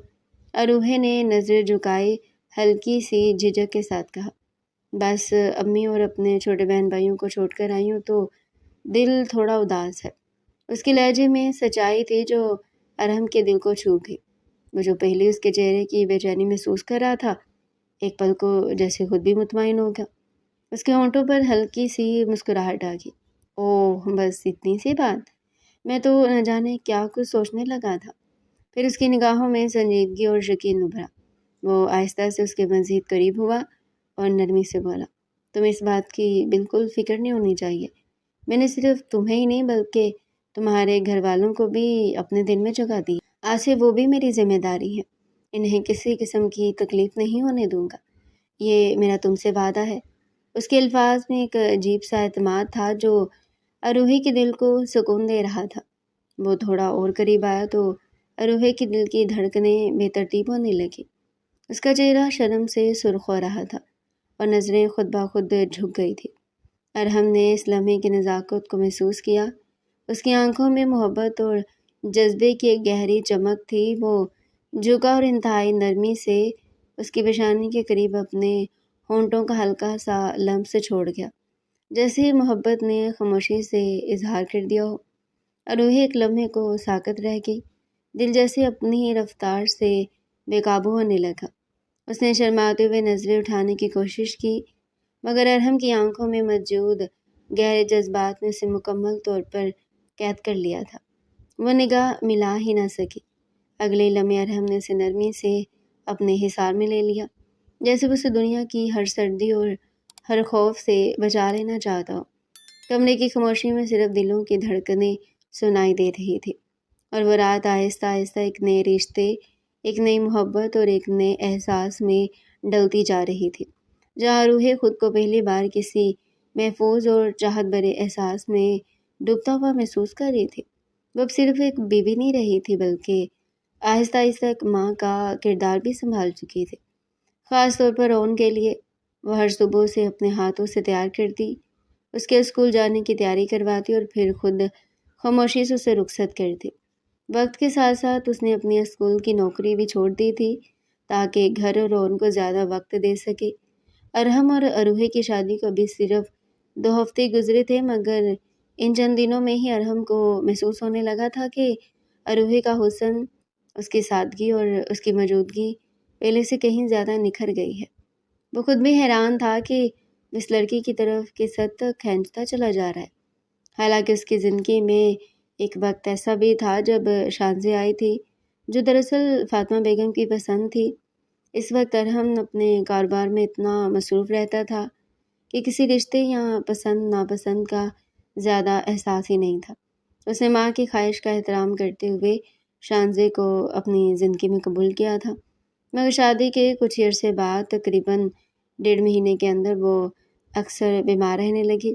اروہے نے نظر جھکائے ہلکی سی جھجک کے ساتھ کہا، بس امی اور اپنے چھوٹے بہن بھائیوں کو چھوڑ کر آئی ہوں تو دل تھوڑا اداس ہے۔ اس کے لہجے میں سچائی تھی جو ارحم کے دل کو چھو گئی۔ وہ جو پہلے اس کے چہرے کی بے چینی محسوس کر رہا تھا، ایک پل کو جیسے خود بھی مطمئن ہو گیا۔ اس کے ہونٹوں پر ہلکی سی مسکراہٹ آ گئی، اوہ بس اتنی سی بات، میں تو نہ جانے کیا کچھ سوچنے لگا تھا۔ پھر اس کی نگاہوں میں سنجیدگی اور یقین ابھرا۔ وہ آہستہ سے اس کے مزید قریب ہوا اور نرمی سے بولا، تم اس بات کی بالکل فکر نہیں ہونی چاہیے، میں نے صرف تمہیں ہی نہیں بلکہ تمہارے گھر والوں کو بھی اپنے دل میں جگہ دی، آج سے وہ بھی میری ذمہ داری ہے، انہیں کسی قسم کی تکلیف نہیں ہونے دوں گا، یہ میرا تم سے وعدہ ہے۔ اس کے الفاظ میں ایک عجیب سا اعتماد تھا جو اروہے کے دل کو سکون دے رہا تھا۔ وہ تھوڑا اور قریب آیا تو اروہے کے دل کی دھڑکنیں بے ترتیب ہونے لگی۔ اس کا چہرہ شرم سے سرخ ہو رہا تھا اور نظریں خود بخود جھک گئی تھی۔ ارحم نے اس لمحے کی نزاکت کو محسوس کیا۔ اس کی آنکھوں میں محبت اور جذبے کی ایک گہری چمک تھی۔ وہ جھکا اور انتہائی نرمی سے اس کی پیشانی کے قریب اپنے ہونٹوں کا ہلکا سا لمس چھوڑ گیا، جیسے ہی محبت نے خاموشی سے اظہار کر دیا ہو۔ اروہے ایک لمحے کو ساکت رہ گئی، دل جیسے اپنی ہی رفتار سے بے قابو ہونے لگا۔ اس نے شرماتے ہوئے نظریں اٹھانے کی کوشش کی، مگر ارحم کی آنکھوں میں موجود گہرے جذبات نے اسے مکمل طور پر قید کر لیا تھا۔ وہ نگاہ ملا ہی نہ سکی۔ اگلے لمحے ارحم نے اسے نرمی سے اپنے حصار میں لے لیا، جیسے وہ اسے دنیا کی ہر سردی اور ہر خوف سے بچا لینا چاہتا ہو۔ کمرے کی خاموشی میں صرف دلوں کی دھڑکنیں سنائی دے رہی تھی، اور وہ رات آہستہ آہستہ ایک نئے رشتے، ایک نئی محبت اور ایک نئے احساس میں ڈلتی جا رہی تھی، جہاں روح خود کو پہلی بار کسی محفوظ اور چاہت بھرے احساس میں ڈوبتا ہوا محسوس کر رہی تھی۔ وہ اب صرف ایک بیوی نہیں رہی تھی، بلکہ آہستہ آہستہ ایک ماں کا کردار بھی سنبھال چکی تھی، خاص طور پر اون کے لیے۔ وہ ہر صبح اسے اپنے ہاتھوں سے تیار کرتی، اس کے اسکول جانے کی تیاری کرواتی اور پھر خود خاموشی سے اسے رخصت کرتی۔ وقت کے ساتھ ساتھ اس نے اپنی اسکول کی نوکری بھی چھوڑ دی تھی تاکہ گھر اور اون کو زیادہ وقت دے سکے۔ ارحم اور اروہے کی شادی کو ابھی صرف 2 ہفتے گزرے تھے، مگر ان چند دنوں میں ہی ارحم کو محسوس ہونے لگا تھا کہ اروہے کا حسن، اس کی سادگی اور اس کی موجودگی پہلے سے کہیں زیادہ نکھر گئی ہے۔ وہ خود بھی حیران تھا کہ اس لڑکی کی طرف کس حد تک کھینچتا چلا جا رہا ہے۔ حالانکہ اس کی زندگی میں ایک وقت ایسا بھی تھا جب شانزیں آئی تھی، جو دراصل فاطمہ بیگم کی پسند تھی۔ اس وقت ارحم اپنے کاروبار میں اتنا مصروف رہتا تھا کہ کسی رشتے یا پسند ناپسند کا زیادہ احساس ہی نہیں تھا۔ اس نے ماں کی خواہش کا احترام کرتے ہوئے شانزے کو اپنی زندگی میں قبول کیا تھا، مگر شادی کے کچھ عرصے بعد تقریباً 1.5 مہینے کے اندر وہ اکثر بیمار رہنے لگی،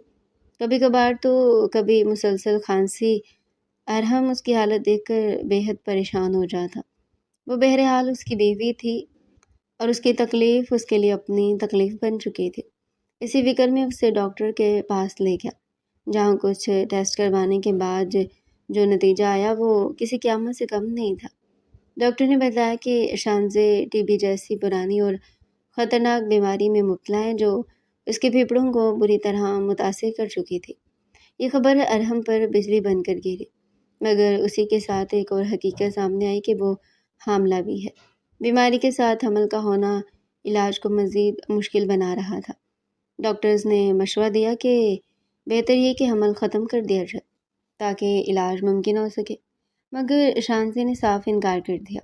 کبھی کبھار تو کبھی مسلسل کھانسی۔ ارحم اس کی حالت دیکھ کر بے حد پریشان ہو جاتا۔ وہ بہرحال اس کی بیوی تھی اور اس کی تکلیف اس کے لیے اپنی تکلیف بن چکی تھی۔ اسی فکر میں اسے ڈاکٹر کے پاس لے گیا، جہاں کچھ ٹیسٹ کروانے کے بعد جو نتیجہ آیا وہ کسی قیامت سے کم نہیں تھا۔ ڈاکٹر نے بتایا کہ شانزے ٹی بی جیسی پرانی اور خطرناک بیماری میں مبتلا ہے، جو اس کے پھیپھڑوں کو بری طرح متاثر کر چکی تھی۔ یہ خبر ارحم پر بجلی بن کر گری، مگر اسی کے ساتھ ایک اور حقیقت سامنے آئی کہ وہ حاملہ بھی ہے۔ بیماری کے ساتھ حمل کا ہونا علاج کو مزید مشکل بنا رہا تھا۔ ڈاکٹرز نے مشورہ دیا کہ بہتر یہ کہ حمل ختم کر دیا جائے تاکہ علاج ممکن ہو سکے، مگر شانزی نے صاف انکار کر دیا۔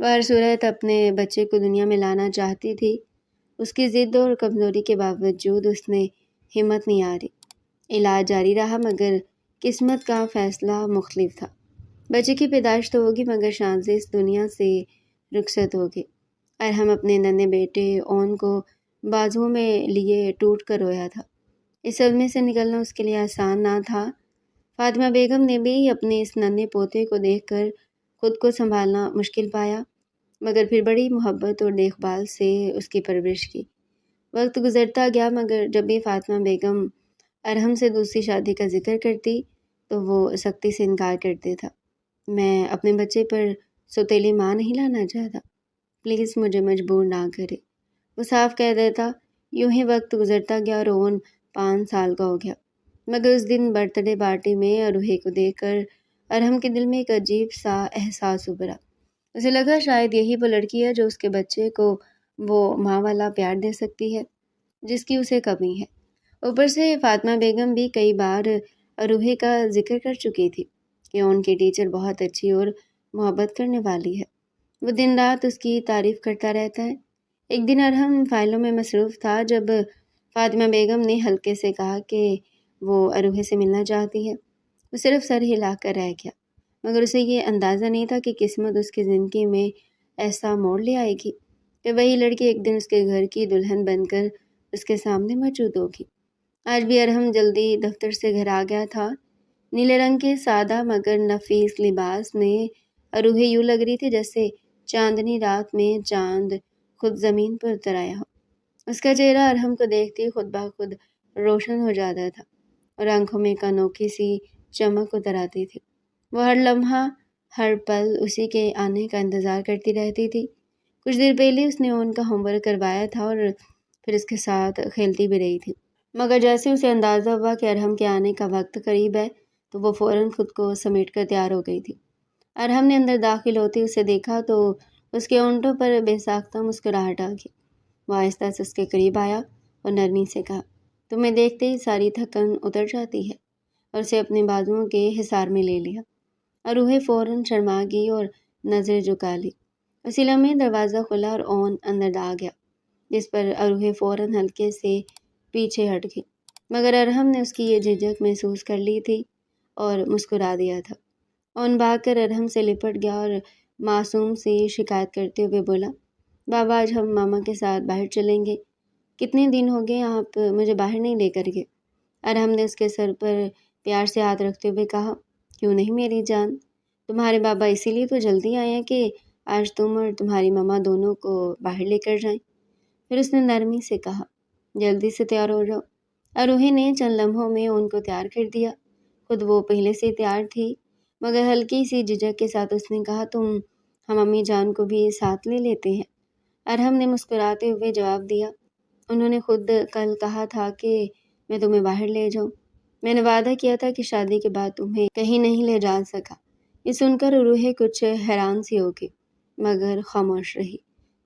وہ ہر صورت اپنے بچے کو دنیا میں لانا چاہتی تھی۔ اس کی ضد اور کمزوری کے باوجود اس نے ہمت نہیں ہاری۔ علاج جاری رہا، مگر قسمت کا فیصلہ مختلف تھا۔ بچے کی پیدائش تو ہوگی، مگر شانزی اس دنیا سے رخصت ہوگی۔ ارحم اپنے ننھے بیٹے اون کو بازوؤں میں لیے ٹوٹ کر رویا تھا۔ اس صدمے سے نکلنا اس کے لیے آسان نہ تھا۔ فاطمہ بیگم نے بھی اپنے اس ننھے پوتے کو دیکھ کر خود کو سنبھالنا مشکل پایا، مگر پھر بڑی محبت اور دیکھ بھال سے اس کی پرورش کی۔ وقت گزرتا گیا، مگر جب بھی فاطمہ بیگم ارحم سے دوسری شادی کا ذکر کرتی تو وہ سختی سے انکار کرتے تھا۔ میں اپنے بچے پر سوتیلی ماں نہیں لانا چاہتا، پلیز مجھے مجبور نہ کرے، وہ صاف کہہ دیتا۔ یوں ہی وقت گزرتا گیا اور اون 5 سال کا ہو گیا، مگر اس دن برتھ ڈے پارٹی میں اروہے کو دیکھ کر ارحم کے دل میں ایک عجیب سا احساس ابھرا۔ اسے لگا شاید یہی وہ لڑکی ہے جو اس کے بچے کو وہ ماں والا پیار دے سکتی ہے جس کی اسے کمی ہے۔ اوپر سے فاطمہ بیگم بھی کئی بار اروہے کا ذکر کر چکی تھی کہ ان کی ٹیچر بہت اچھی اور محبت کرنے والی ہے۔ وہ دن رات اس کی تعریف کرتا رہتا ہے۔ ایک دن ارحم فائلوں میں مصروف تھا جب فاطمہ بیگم نے ہلکے سے کہا کہ وہ اروہے سے ملنا چاہتی ہے۔ وہ صرف سر ہلا کر رہ گیا، مگر اسے یہ اندازہ نہیں تھا کہ قسمت اس کی زندگی میں ایسا موڑ لے آئے گی کہ وہی لڑکی ایک دن اس کے گھر کی دلہن بن کر اس کے سامنے موجود ہوگی۔ آج بھی ارحم جلدی دفتر سے گھر آ گیا تھا۔ نیلے رنگ کے سادہ مگر نفیس لباس میں اروہے یوں لگ رہی تھی جیسے چاندنی رات میں چاند خود زمین پر اتر آیا ہو۔ اس کا چہرہ ارحم کو دیکھتے ہی خود بخود روشن ہو جاتا تھا اور آنکھوں میں ایک انوکھی سی چمک اتر آتی تھی۔ وہ ہر لمحہ ہر پل اسی کے آنے کا انتظار کرتی رہتی تھی۔ کچھ دیر پہلے اس نے ان کا ہوم ورک کروایا تھا اور پھر اس کے ساتھ کھیلتی بھی رہی تھی، مگر جیسے اسے اندازہ ہوا کہ ارحم کے آنے کا وقت قریب ہے تو وہ فوراً خود کو سمیٹ کر تیار ہو گئی تھی۔ ارحم نے اندر داخل ہوتے اسے دیکھا تو اس کے ہونٹوں پر بے ساختہ مسکراہٹ آ گئی۔ وہ آہستہ سے اس کے قریب آیا اور نرمی سے کہا، تمہیں دیکھتے ہی ساری تھکن اتر جاتی ہے، اور اسے اپنے بازوؤں کے حصار میں لے لیا۔ اروہے فوراً شرما گئی اور نظر جھکا لی۔ اسی لمحے دروازہ کھلا اور اون اندر آ گیا، جس پر اروہے فوراً ہلکے سے پیچھے ہٹ گئی، مگر ارحم نے اس کی یہ جھجک محسوس کر لی تھی اور مسکرا دیا تھا۔ اون بھاگ کر ارحم سے لپٹ گیا اور معصوم سے شکایت کرتے ہوئے بولا، بابا آج ہم ماما کے ساتھ باہر چلیں گے، کتنے دن ہو گئے آپ مجھے باہر نہیں لے کر گئے۔ ارحم نے اس کے سر پر پیار سے ہاتھ رکھتے ہوئے کہا، کیوں نہیں میری جان، تمہارے بابا اسی لیے تو جلدی آئے ہیں کہ آج تم اور تمہاری ماما دونوں کو باہر لے کر جائیں۔ پھر اس نے نرمی سے کہا، جلدی سے تیار ہو جاؤ۔ اروہی نے چند لمحوں میں ان کو تیار کر دیا، خود وہ پہلے سے تیار تھی، مگر ہلکی سی جھجک کے ساتھ اس نے کہا، تم ہم امی جان کو بھی ساتھ لے لیتے ہیں۔ ارحم نے مسکراتے ہوئے جواب دیا، انہوں نے خود کل کہا تھا کہ میں تمہیں باہر لے جاؤں، میں نے وعدہ کیا تھا کہ شادی کے بعد تمہیں کہیں نہیں لے جا سکا۔ یہ سن کر اروہی کچھ حیران سی ہو گئی، مگر خاموش رہی۔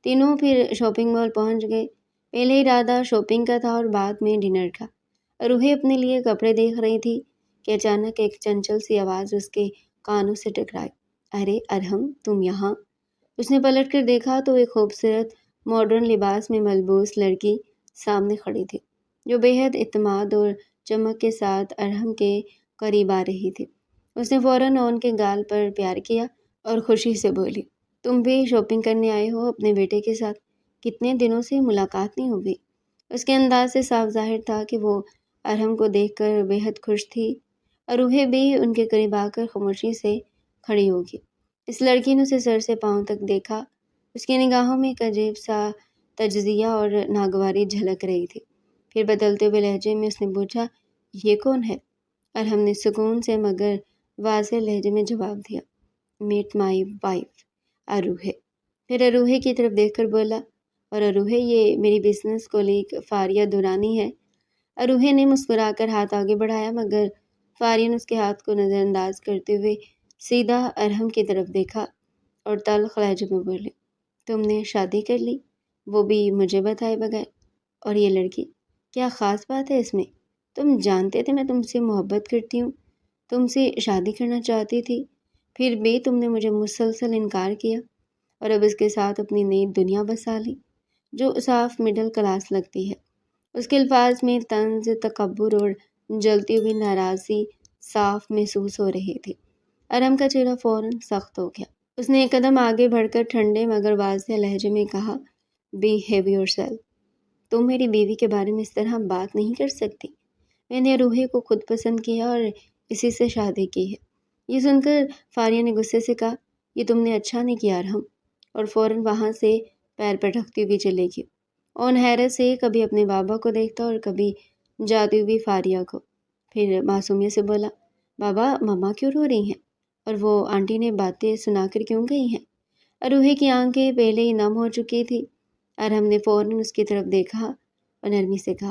تینوں پھر شاپنگ مال پہنچ گئے۔ پہلے ارادہ شاپنگ کا تھا اور بعد میں ڈنر کا۔ اروہی اپنے لیے کپڑے دیکھ رہی تھی کہ اچانک ایک چنچل سی آواز اس کے کانوں سے ٹکرائی، ارے ارحم تم یہاں؟ اس نے پلٹ کر دیکھا تو ایک خوبصورت ماڈرن لباس میں ملبوس لڑکی سامنے کھڑی تھی، جو بے حد اعتماد اور چمک کے ساتھ ارحم کے قریب آ رہی تھی۔ اس نے فوراً اون کے گال پر پیار کیا اور خوشی سے بولی، تم بھی شاپنگ کرنے آئے ہو اپنے بیٹے کے ساتھ؟ کتنے دنوں سے ملاقات نہیں ہوئی۔ اس کے انداز سے صاف ظاہر تھا کہ وہ ارحم کو دیکھ کر بے حد خوش تھی۔ اروہی بھی ان کے قریب آ کر خاموشی سے کھڑی ہوگی۔ اس لڑکی نے اسے سر سے پاؤں تک دیکھا، اس کی نگاہوں میں ایک عجیب سا تجزیہ اور ناگواری جھلک رہی تھی۔ پھر بدلتے ہوئے لہجے میں اس نے پوچھا، یہ کون ہے؟ ارحم نے سکون سے مگر واضح لہجے میں جواب دیا، میٹ مائی وائف اروہی۔ پھر اروہی کی طرف دیکھ کر بولا، اور اروہی یہ میری بزنس کولیگ فاریہ دورانی ہے۔ اروہی نے مسکرا کر ہاتھ آگے بڑھایا، مگر فاریہ نے اس کے ہاتھ کو نظر انداز کرتے ہوئے سیدھا ارحم کی طرف دیکھا اور تلخ لہجے میں بولی، تم نے شادی کر لی، وہ بھی مجھے بتائے بغیر؟ اور یہ لڑکی، کیا خاص بات ہے اس میں؟ تم جانتے تھے میں تم سے محبت کرتی ہوں، تم سے شادی کرنا چاہتی تھی، پھر بھی تم نے مجھے مسلسل انکار کیا، اور اب اس کے ساتھ اپنی نئی دنیا بسا لی جو صاف مڈل کلاس لگتی ہے۔ اس کے الفاظ میں طنز، تکبر اور جلتی ہوئی ناراضی صاف محسوس ہو رہی تھی۔ ارحم کا چہرہ فوراً سخت ہو گیا۔ اس نے ایک قدم آگے بڑھ کر ٹھنڈے مگر واضح لہجے میں کہا، بیہیو یور سیلف، تم میری بیوی کے بارے میں اس طرح بات نہیں کر سکتی۔ میں نے اروہی کو خود پسند کیا اور اسی سے شادی کی ہے۔ یہ سن کر فاریہ نے غصے سے کہا، یہ تم نے اچھا نہیں کیا ارحم، اور فوراً وہاں سے پیر پٹکتی ہوئی چلے گی۔ اون حیرت سے کبھی اپنے بابا کو دیکھتا اور کبھی جاتی ہوئی فاریہ کو، پھر معصومیت سے بولا، بابا ماما کیوں رو رہی ہیں، اور وہ آنٹی نے باتیں سنا کر کیوں گئی ہیں؟ اروہی کی آنکھیں پہلے ہی نم ہو چکی تھی۔ ارحم نے فوراً اس کی طرف دیکھا اور نرمی سے کہا،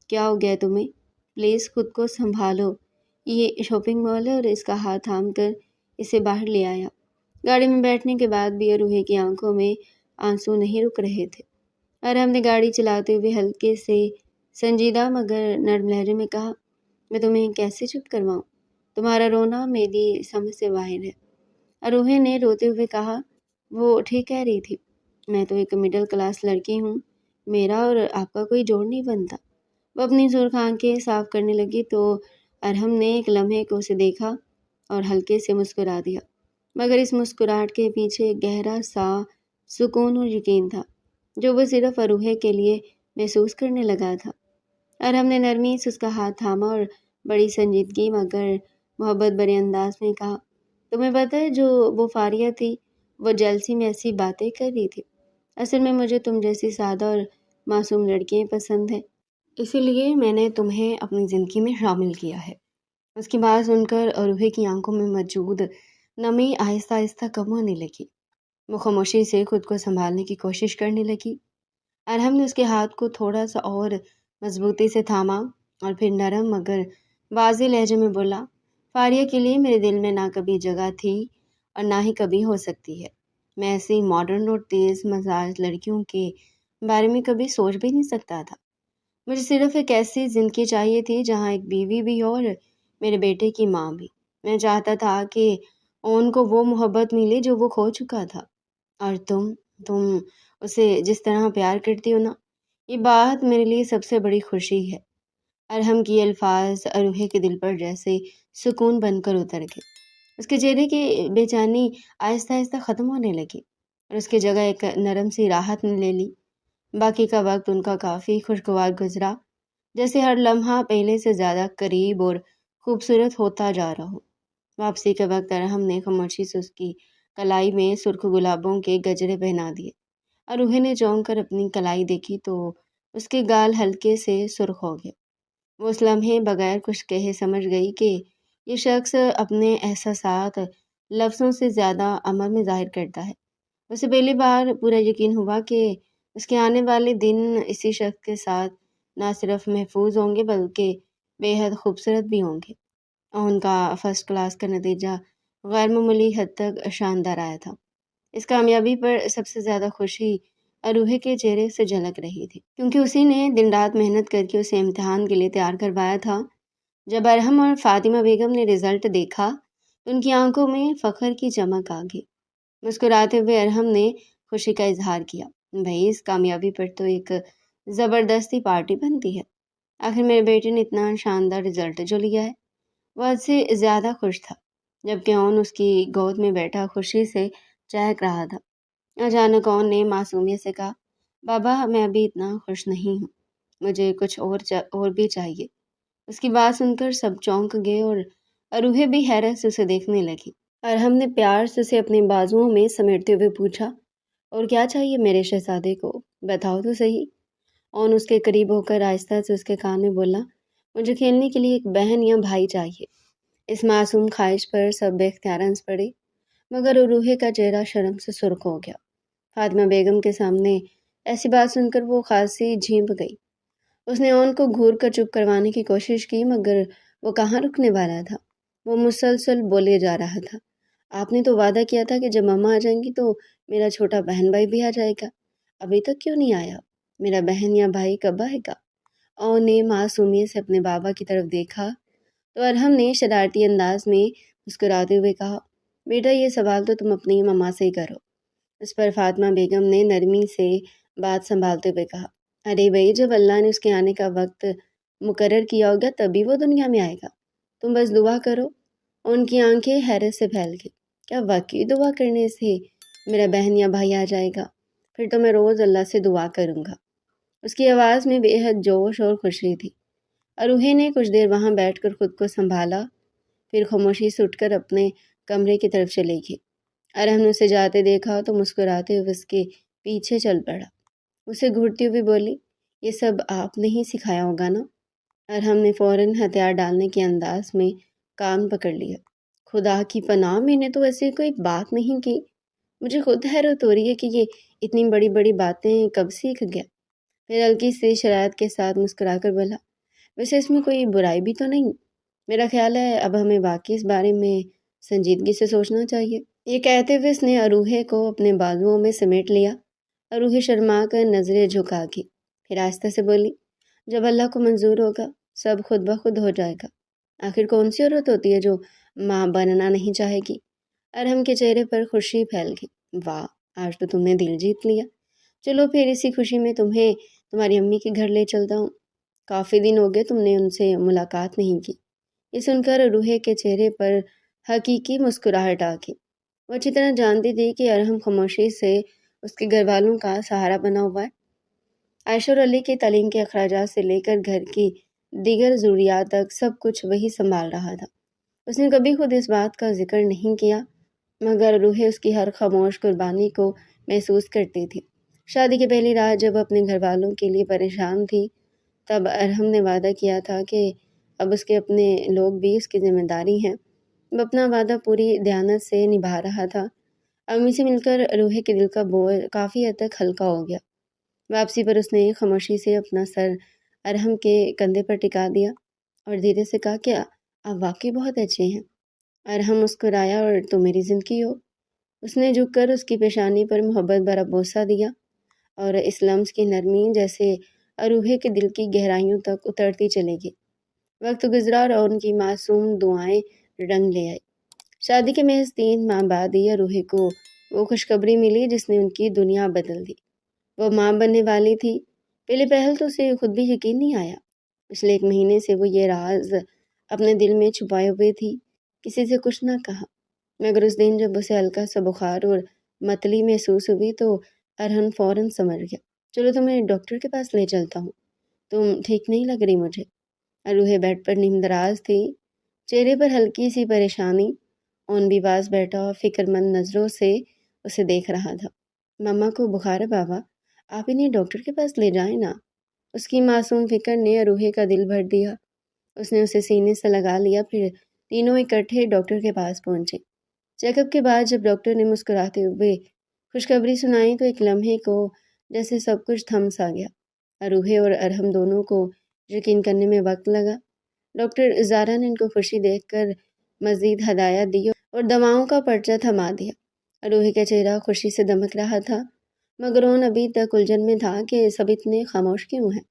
کیا ہو گیا تمہیں؟ پلیز خود کو سنبھالو، یہ شاپنگ مال ہے، اور اس کا ہاتھ تھام کر اسے باہر لے آیا۔ گاڑی میں بیٹھنے کے بعد بھی اروہی کی آنکھوں میں آنسو نہیں رک رہے تھے۔ ارحم نے گاڑی چلاتے ہوئے ہلکے سے سنجیدہ مگر نرم لہجے میں کہا، میں تمہیں کیسے چپ کرواؤں، تمہارا رونا میری سمجھ سے باہر ہے۔ اروہی نے روتے ہوئے کہا، وہ ٹھیک کہہ رہی تھی، میں تو ایک مڈل کلاس لڑکی ہوں، میرا اور آپ کا کوئی جوڑ نہیں بنتا۔ وہ اپنی سرخ آنکھیں صاف کرنے لگی تو ارحم نے ایک لمحے کو اسے دیکھا اور ہلکے سے مسکرا دیا، مگر اس مسکراہٹ کے پیچھے ایک گہرا سا سکون اور یقین تھا جو وہ صرف اروہی کے لیے محسوس کرنے لگا تھا۔ ارحم نے نرمی سے اس کا ہاتھ تھاما اور بڑی سنجیدگی مگر محبت بھرے انداز میں کہا، تمہیں پتہ ہے جو وہ فاریہ تھی، وہ جیلسی میں ایسی باتیں کر رہی تھی، اصل میں مجھے تم جیسی سادہ اور معصوم لڑکیاں پسند ہیں، اسی لیے میں نے تمہیں اپنی زندگی میں شامل کیا ہے۔ اس کی بات سن کر اروہی کی آنکھوں میں موجود نمی آہستہ آہستہ کم ہونے لگی۔ وہ خاموشی سے خود کو سنبھالنے کی کوشش کرنے لگی۔ ارحم نے اس کے ہاتھ کو تھوڑا سا اور مضبوطی سے تھاما اور پھر نرم مگر واضح لہجے میں بولا، فاریہ کے لیے میرے دل میں نہ کبھی جگہ تھی اور نہ ہی کبھی ہو سکتی ہے۔ میں ایسی ماڈرن اور تیز مزاج لڑکیوں کے بارے میں کبھی سوچ بھی نہیں سکتا تھا۔ مجھے صرف ایک ایسی زندگی چاہیے تھی جہاں ایک بیوی بھی ہو اور میرے بیٹے کی ماں بھی۔ میں چاہتا تھا کہ ان کو وہ محبت ملے جو وہ کھو چکا تھا۔ اور تم اسے جس طرح پیار کرتی ہو نا، یہ بات میرے لیے سب سے بڑی خوشی ہے۔ ارحم کے یہ الفاظ اروحے کے دل پر جیسے سکون بن کر اتر گئے۔ اس کے چہرے کی بے چینی آہستہ آہستہ ختم ہونے لگی اور اس کی جگہ ایک نرم سی راحت نے لے لی۔ باقی کا وقت ان کا کافی خوشگوار گزرا، جیسے ہر لمحہ پہلے سے زیادہ قریب اور خوبصورت ہوتا جا رہا ہو۔ واپسی کے وقت ارحم نے خاموشی سے اس کی کلائی میں سرخ گلابوں کے گجرے پہنا دیے۔ اروحے نے چونک کر اپنی کلائی دیکھی تو اس کے گال ہلکے سے سرخ ہو گئے۔ وہ اس لمحے بغیر کچھ کہے سمجھ گئی کہ یہ شخص اپنے احساسات لفظوں سے زیادہ عمل میں ظاہر کرتا ہے۔ اسے پہلی بار پورا یقین ہوا کہ اس کے آنے والے دن اسی شخص کے ساتھ نہ صرف محفوظ ہوں گے بلکہ بے حد خوبصورت بھی ہوں گے۔ اور ان کا فرسٹ کلاس کا نتیجہ غیر معمولی حد تک شاندار آیا تھا۔ اس کامیابی پر سب سے زیادہ خوشی اروحے کے چہرے سے جھلک رہی تھی، کیونکہ اسی نے دن رات محنت کر کے اسے امتحان کے لیے تیار کروایا تھا۔ جب ارحم اور فاطمہ بیگم نے رزلٹ دیکھا تو ان کی آنکھوں میں فخر کی چمک آ گئی۔ مسکراتے ہوئے ارحم نے خوشی کا اظہار کیا، بھائی اس کامیابی پر تو ایک زبردستی پارٹی بنتی ہے۔ آخر میرے بیٹے نے اتنا شاندار رزلٹ جو لیا ہے۔ وہ حد سے زیادہ خوش تھا، جبکہ اون اس کی گود میں بیٹھا خوشی سے چہک رہا تھا۔ اچانک اون نے معصومیت سے کہا، بابا میں ابھی اتنا خوش نہیں ہوں، مجھے کچھ اور بھی چاہیے۔ اس کی بات سن کر سب چونک گئے اور اروحے بھی حیرت سے اسے دیکھنے لگی۔ ارحم نے پیار سے اسے اپنے بازوؤں میں سمیٹتے ہوئے پوچھا، اور کیا چاہیے میرے شہزادے کو، بتاؤ تو صحیح۔ اون اس کے قریب ہو کر آہستہ سے اس کے کان میں بولا، مجھے کھیلنے کے لیے ایک بہن یا بھائی چاہیے۔ اس معصوم خواہش پر سب بے اختیار ہنس پڑے، مگر اروحے کا چہرہ شرم سے سرخ ہو گیا۔ فاطمہ بیگم کے سامنے ایسی بات سن کر وہ خاصی جھینپ گئی۔ اس نے اون کو گھور کر چپ کروانے کی کوشش کی، مگر وہ کہاں رکنے والا تھا۔ وہ مسلسل بولے جا رہا تھا، آپ نے تو وعدہ کیا تھا کہ جب ماما آ جائیں گی تو میرا چھوٹا بہن بھائی بھی آ جائے گا، ابھی تک کیوں نہیں آیا؟ میرا بہن یا بھائی کب آئے گا؟ اون نے معصومیت سے اپنے بابا کی طرف دیکھا تو ارحم نے شرارتی انداز میں مسکراتے ہوئے کہا، بیٹا یہ سوال تو تم اپنی ماما سے ہی کرو۔ اس پر فاطمہ بیگم نے نرمی سے بات سنبھالتے ہوئے کہا، ارے بھائی جب اللہ نے اس کے آنے کا وقت مقرر کیا ہوگا تبھی وہ دنیا میں آئے گا، تم بس دعا کرو۔ ان کی آنکھیں حیرت سے پھیل گئی، کیا واقعی دعا کرنے سے میرا بہن یا بھائی آ جائے گا؟ پھر تو میں روز اللہ سے دعا کروں گا۔ اس کی آواز میں بے حد جوش اور خوشی تھی۔ اروحے نے کچھ دیر وہاں بیٹھ کر خود کو سنبھالا، پھر خاموشی سے اٹھ کر اپنے کمرے کی طرف چلے گئی۔ ارحم نے اسے جاتے دیکھا تو مسکراتے ہوئے اس کے پیچھے چل پڑا۔ اسے گھورتی ہوئی بولی، یہ سب آپ نے ہی سکھایا ہوگا نا؟ ارحم نے فوراً ہتھیار ڈالنے کے انداز میں کان پکڑ لیا، خدا کی پناہ میں نے تو ایسی کوئی بات نہیں کی، مجھے خود حیرت ہو رہی ہے کہ یہ اتنی بڑی بڑی باتیں کب سیکھ گیا۔ پھر ہلکی سی شرارت کے ساتھ مسکرا کر بولا، ویسے اس میں کوئی برائی بھی تو نہیں، میرا خیال ہے اب ہمیں واقعی اس بارے میں سنجیدگی سے سوچنا چاہیے۔ یہ کہتے ہوئے اس نے اروحے کو اپنے بازوؤں میں سمیٹ لیا۔ اروحے شرما کر نظریں جھکا گئی، پھر آہستہ سے بولی، جب اللہ کو منظور ہوگا سب خود بخود ہو جائے گا، آخر کون سی عورت ہوتی ہے جو ماں بننا نہیں چاہے گی؟ ارحم کے چہرے پر خوشی پھیل گئی، واہ آج تو تم نے دل جیت لیا، چلو پھر اسی خوشی میں تمہیں تمہاری امی کے گھر لے چلتا ہوں، کافی دن ہو گئے تم نے ان سے ملاقات نہیں کی۔ یہ سن کر اروحے کے چہرے پر حقیقی مسکراہٹ آ گئی۔ وہ اچھی طرح جانتی تھی کہ ارحم خاموشی سے اس کے گھر والوں کا سہارا بنا ہوا ہے۔ عائشہ اور علی کی تعلیم کے اخراجات سے لے کر گھر کی دیگر ضروریات تک سب کچھ وہی سنبھال رہا تھا۔ اس نے کبھی خود اس بات کا ذکر نہیں کیا، مگر روحے اس کی ہر خاموش قربانی کو محسوس کرتی تھی۔ شادی کی پہلی رات جب وہ اپنے گھر والوں کے لیے پریشان تھی، تب ارحم نے وعدہ کیا تھا کہ اب اس کے اپنے لوگ بھی اس کی ذمہ داری ہیں۔ وہ اپنا وعدہ پوری دیانت سے نبھا رہا تھا۔ امی سے مل کر روحے کے دل کا بوجھ کافی حد تک ہلکا ہو گیا۔ واپسی پر اس نے خاموشی سے اپنا سر ارحم کے کندھے پر ٹکا دیا اور دھیرے سے کہا کہ آپ واقعی بہت اچھے ہیں۔ ارحم مسکرایا، اور تو میری زندگی ہو۔ اس نے جھک کر اس کی پیشانی پر محبت بھرا بوسہ دیا، اور اس لمس کی نرمی جیسے اروہے کے دل کی گہرائیوں تک اترتی چلی گئی۔ وقت گزرا اور ان کی معصوم دعائیں رنگ لے آئی۔ شادی کے محض 3 ماہ بعد ہی اروہے کو وہ خوشخبری ملی جس نے ان کی دنیا بدل دی۔ وہ ماں بننے والی تھی۔ پہلے پہل تو اسے خود بھی یقین نہیں آیا۔ پچھلے 1 مہینے سے وہ یہ راز اپنے دل میں چھپائے ہوئے تھی، کسی سے کچھ نہ کہا، مگر اس دن جب اسے ہلکا سا بخار اور متلی محسوس ہوئی تو ارہن فوراً سمجھ گیا۔ چلو تمہیں ڈاکٹر کے پاس لے چلتا ہوں، تم ٹھیک نہیں لگ رہی مجھے۔ اروہے بیڈ پر نیم دراز تھی، چہرے پر ہلکی سی پریشانی۔ اون بھی پاس بیٹھا اور فکر مند نظروں سے اسے دیکھ رہا تھا۔ ماما کو بخار ہے بابا، آپ انہیں ڈاکٹر کے پاس لے جائیں نا۔ اس کی معصوم فکر نے اروہے کا دل بھر دیا۔ اس نے اسے سینے سے لگا لیا، پھر تینوں اکٹھے ڈاکٹر کے پاس پہنچے۔ چیک اپ کے بعد جب ڈاکٹر نے مسکراتے ہوئے خوشخبری سنائی تو ایک لمحے کو جیسے سب کچھ تھم سا گیا۔ اروہے اور ارہم دونوں کو یقین کرنے میں وقت لگا۔ ڈاکٹر زارا نے ان کو خوشی دیکھ کر مزید ہدایت دی اور دواؤں کا پرچہ تھما دیا۔ اروہے کا چہرہ خوشی سے دمک رہا تھا، مگر اون ابھی تک الجھن میں تھا کہ سب اتنے خاموش کیوں ہیں۔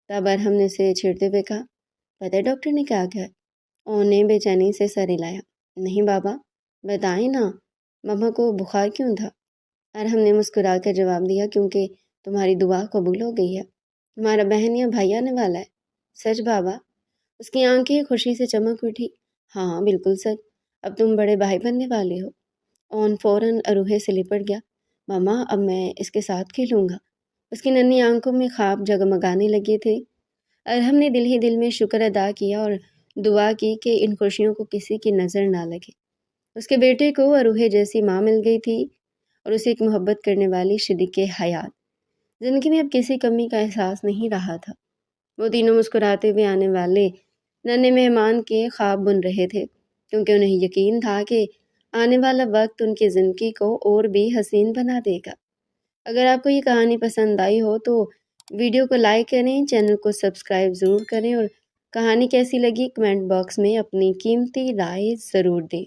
تب ارہم نے اسے چھیڑتے ہوئے کہا، پتہ ہے ڈاکٹر نے کیا کہا؟ اون نے بے چینی سے سر ہلایا۔ نہیں بابا، بتائیں نا، مما کو بخار کیوں تھا؟ ارہم نے مسکرا کر جواب دیا، کیونکہ تمہاری دعا قبول ہو گئی ہے، تمہارا بہن یا بھائی آنے والا ہے۔ سچ بابا؟ اس کی آنکھیں خوشی سے چمک اٹھی۔ ہاں بالکل سچ، اب تم بڑے بھائی بننے والے ہو۔ اون فوراً اروہے سے لپٹ گیا۔ ماما اب میں اس کے ساتھ کھیلوں گا۔ اس کی ننھی آنکھوں میں خواب جگمگانے لگے تھے۔ ارہم نے دل ہی دل میں شکر ادا کیا اور دعا کی کہ ان خوشیوں کو کسی کی نظر نہ لگے۔ اس کے بیٹے کو اروہے جیسی ماں مل گئی تھی اور اسے ایک محبت کرنے والی شریک حیات۔ زندگی میں اب کسی کمی کا احساس نہیں رہا تھا۔ وہ تینوں مسکراتے ہوئے آنے والے ننھے مہمان کے خواب بن رہے تھے، کیونکہ انہیں یقین تھا کہ آنے والا وقت ان کی زندگی کو اور بھی حسین بنا دے گا۔ اگر آپ کو یہ کہانی پسند آئی ہو تو ویڈیو کو لائک کریں، چینل کو سبسکرائب ضرور کریں اور کہانی کیسی لگی کمنٹ باکس میں اپنی قیمتی رائے ضرور دیں۔